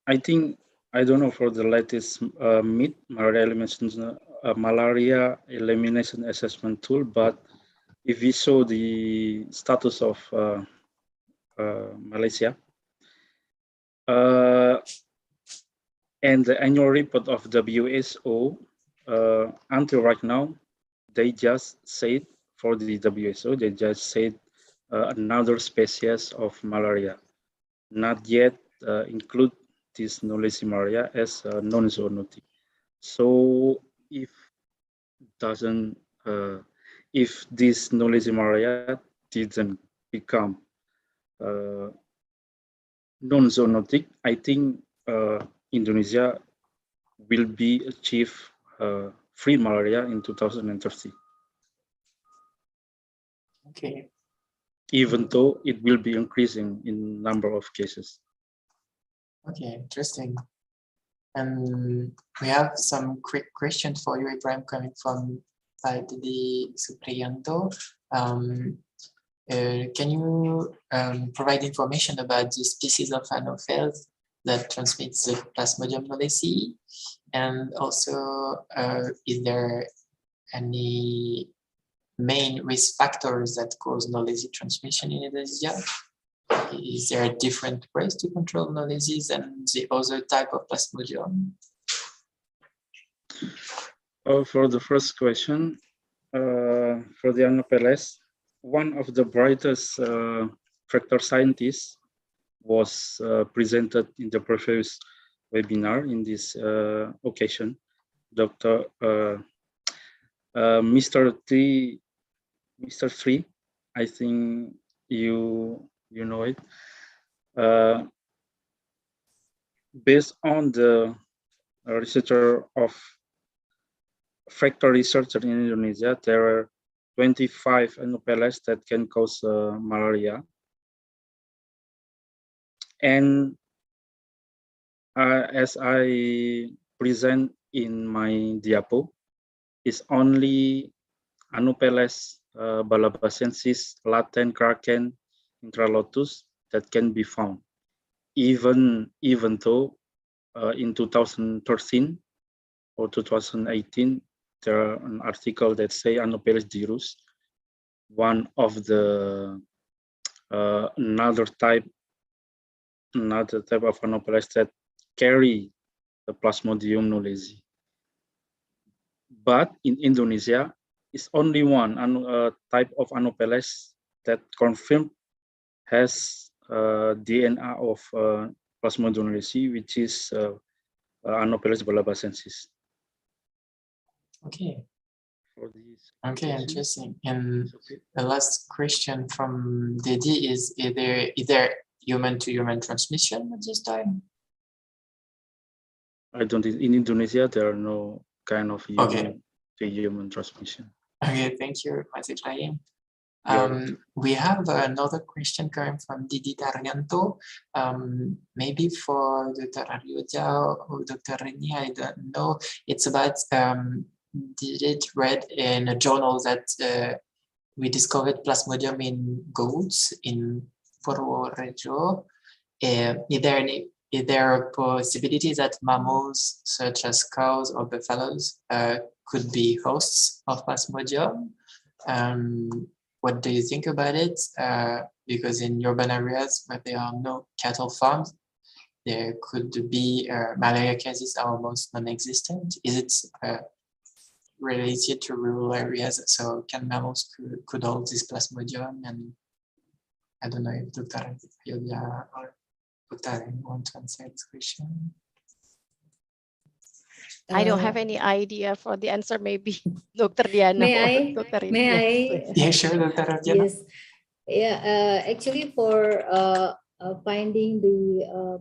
I think, I don't know for the latest MIT, malaria elimination assessment tool, but if we saw the status of Malaysia, and the annual report of WHO, until right now, they just said, for the WHO, they just said another species of malaria, not yet include this knowlesi malaria as non-zoonotic. So if this knowlesi malaria didn't become non-zoonotic, I think Indonesia will be achieve free malaria in 2030. Okay. Even though it will be increasing in number of cases. Okay, interesting. And we have some quick questions for you, Ibrahim, coming from the Supriyanto. Can you provide information about the species of Anopheles that transmits the Plasmodium knowlesi? And also, is there any main risk factors that cause knowlesi transmission in Indonesia? Is there different ways to control knowlesi than the other type of Plasmodium? For the first question, for the Anopheles, one of the brightest factor scientists was presented in the previous webinar in this occasion. Dr. Mr. 3, I think you know it. Based on the researcher of factor researcher in Indonesia, there are 25 Anopheles that can cause malaria. And as I present in my diapo, is only Anopheles balabacensis latent kraken intralotus that can be found. Even though in 2013 or 2018, there are an article that say Anopheles dirus, one of the another type of Anopheles that carry the Plasmodium knowlesi. But in Indonesia, it's only one type of Anopheles that confirmed has DNA of Plasmodium knowlesi, which is Anopheles balabacensis. Okay. Okay, interesting. And the last question from Dedi is there human-to-human transmission at this time? I don't think in Indonesia there are no kind of human-to-human transmission. Okay, thank you, Mas Ibrahim. We have another question coming from Didi Daryanto. Maybe for Dr. Aryoja or Dr. Reni, I don't know. It's about did it read in a journal that we discovered Plasmodium in goats in Purworejo. Is there a possibility that mammals such as cows or buffaloes could be hosts of Plasmodium? What do you think about it? Because in urban areas where there are no cattle farms, there could be malaria cases are almost non-existent. Is it related to rural areas? So can mammals could hold this Plasmodium? And I don't know if Dr. Yodia or Dr. want to answer this question. I don't have any idea for the answer. Maybe Dr. Diana. May I? Yeah, sure, Dr. Diana. Yes. Yeah. Actually, for finding the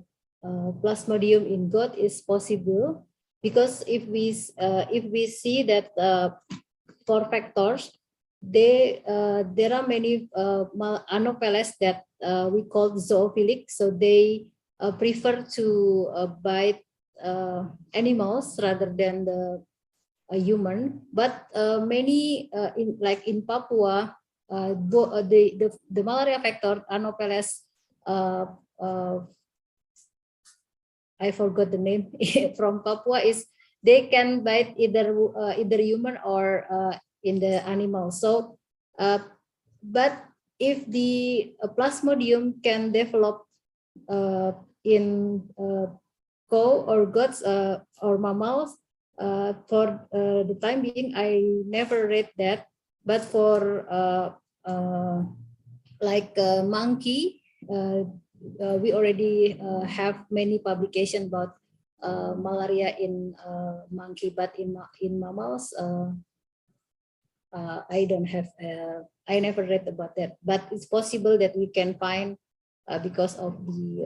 Plasmodium in goat is possible, because if we see that for factors, there are many Anopheles that we call zoophilic, so they prefer to bite animals rather than the human. But many in Papua, the malaria factor Anopheles, I forgot the name from Papua, is they can bite either human or in the animal. So, but if the Plasmodium can develop in cow or goats or mammals, for the time being, I never read that. But for monkey, we already have many publications about malaria in monkey, but in mammals, I don't have. I never read about that. But it's possible that we can find because of the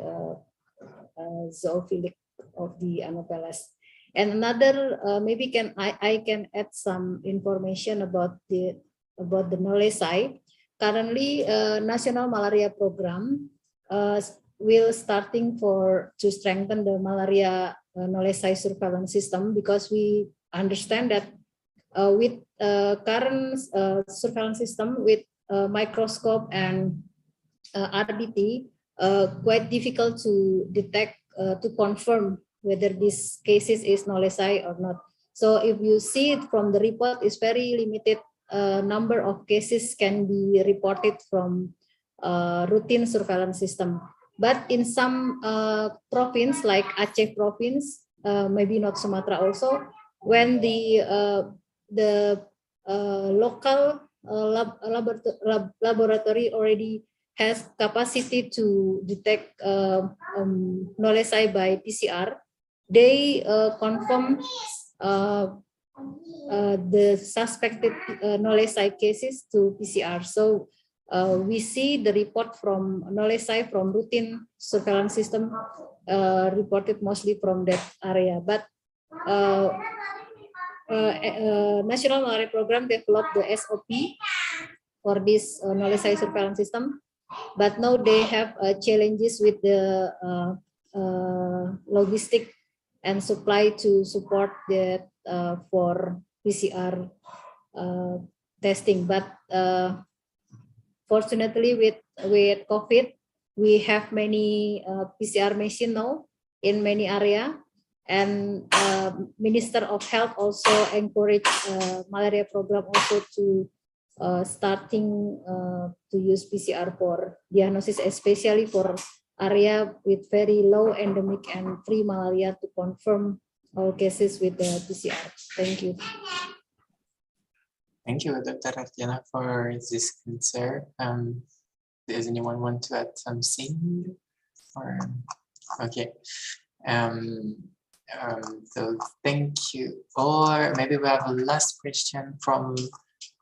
zoophilic of the Anopheles. And another, maybe I can add some information about the knowledge side. Currently, National Malaria Program will starting to strengthen the malaria knowledge side surveillance system, because we understand that with current surveillance system with microscope and RDT, quite difficult to detect, to confirm whether this cases is knowledge or not. So if you see it from the report, it's very limited number of cases can be reported from routine surveillance system. But in some province like Aceh province, maybe not Sumatra also, when the local laboratory already has capacity to detect knowledge by PCR, they confirm the suspected knowledge cases to PCR. So we see the report from knowledge from routine surveillance system reported mostly from that area. But National Malaria Program developed the SOP for this knowledge surveillance system, but now they have challenges with the logistic and supply to support that for PCR testing. But fortunately, with COVID, we have many PCR machine now in many area, and Minister of Health also encourage malaria program also to starting to use PCR for diagnosis, especially for area with very low endemic and free malaria, to confirm all cases with the PCR. Thank you. Thank you, Dr. Argana, for this answer. Does anyone want to add something? Or okay. So thank you. Or maybe we have a last question from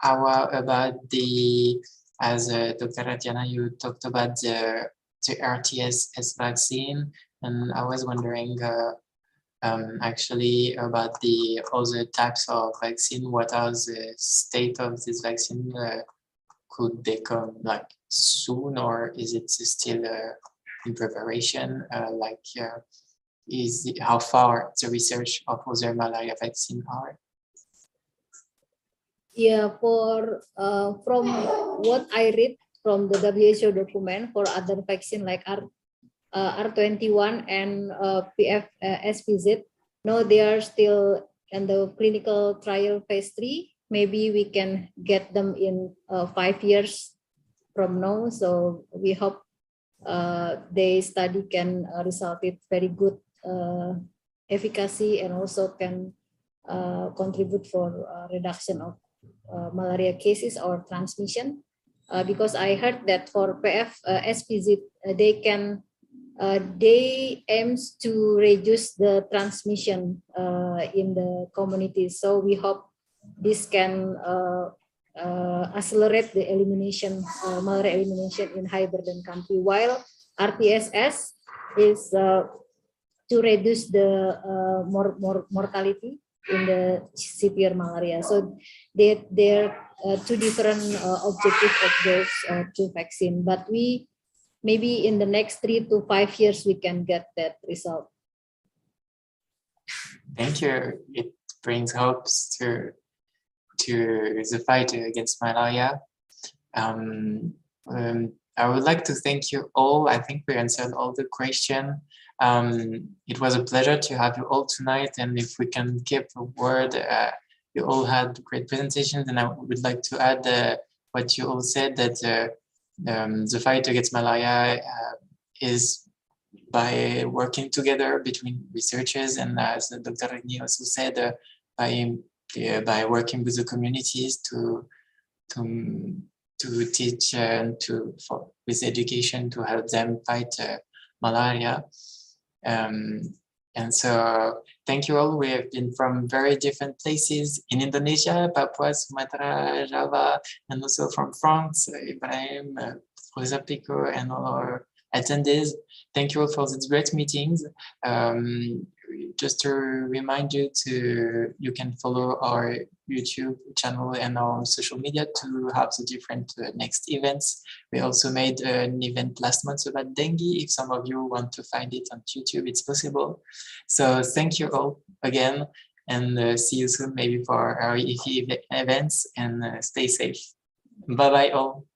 about the, as Dr. Argana, you talked about the Rtss vaccine, and I was wondering actually about the other types of vaccine. What are the state of this vaccine? Could they come like soon, or is it still in preparation? How far the research of other malaria vaccine are? Yeah, for from what I read from the WHO document, for other vaccine like R21 and PFSVZ, no, they are still in the clinical trial phase 3. Maybe we can get them in 5 years from now. So we hope the study can result in very good efficacy, and also can contribute for reduction of malaria cases or transmission. Because I heard that for PFSVZ, they aims to reduce the transmission in the community. So we hope this can accelerate the elimination, malaria elimination in high burden country, while Rtss is to reduce the mortality in the severe malaria. So they're two different objectives of those two vaccines. But we maybe in the next 3 to 5 years we can get that result. Thank you. It brings hopes to the fight against malaria. I would like to thank you all. I think we answered all the questions. It was a pleasure to have you all tonight, and if we can keep a word, you all had great presentations, and I would like to add what you all said, that the fight against malaria is by working together between researchers, and as Dr. Ragni also said, by working with the communities to teach and with education to help them fight malaria. And so thank you all. We have been from very different places in Indonesia, Papua, Sumatra, Java, and also from France, Ibrahim, Rosa Pico, and all our attendees. Thank you all for these great meetings. just to remind you you can follow our YouTube channel and our social media to have the different next events. We also made an event last month about dengue. If some of you want to find it on YouTube, it's possible. So thank you all again, and see you soon maybe for our events, and stay safe. Bye bye all.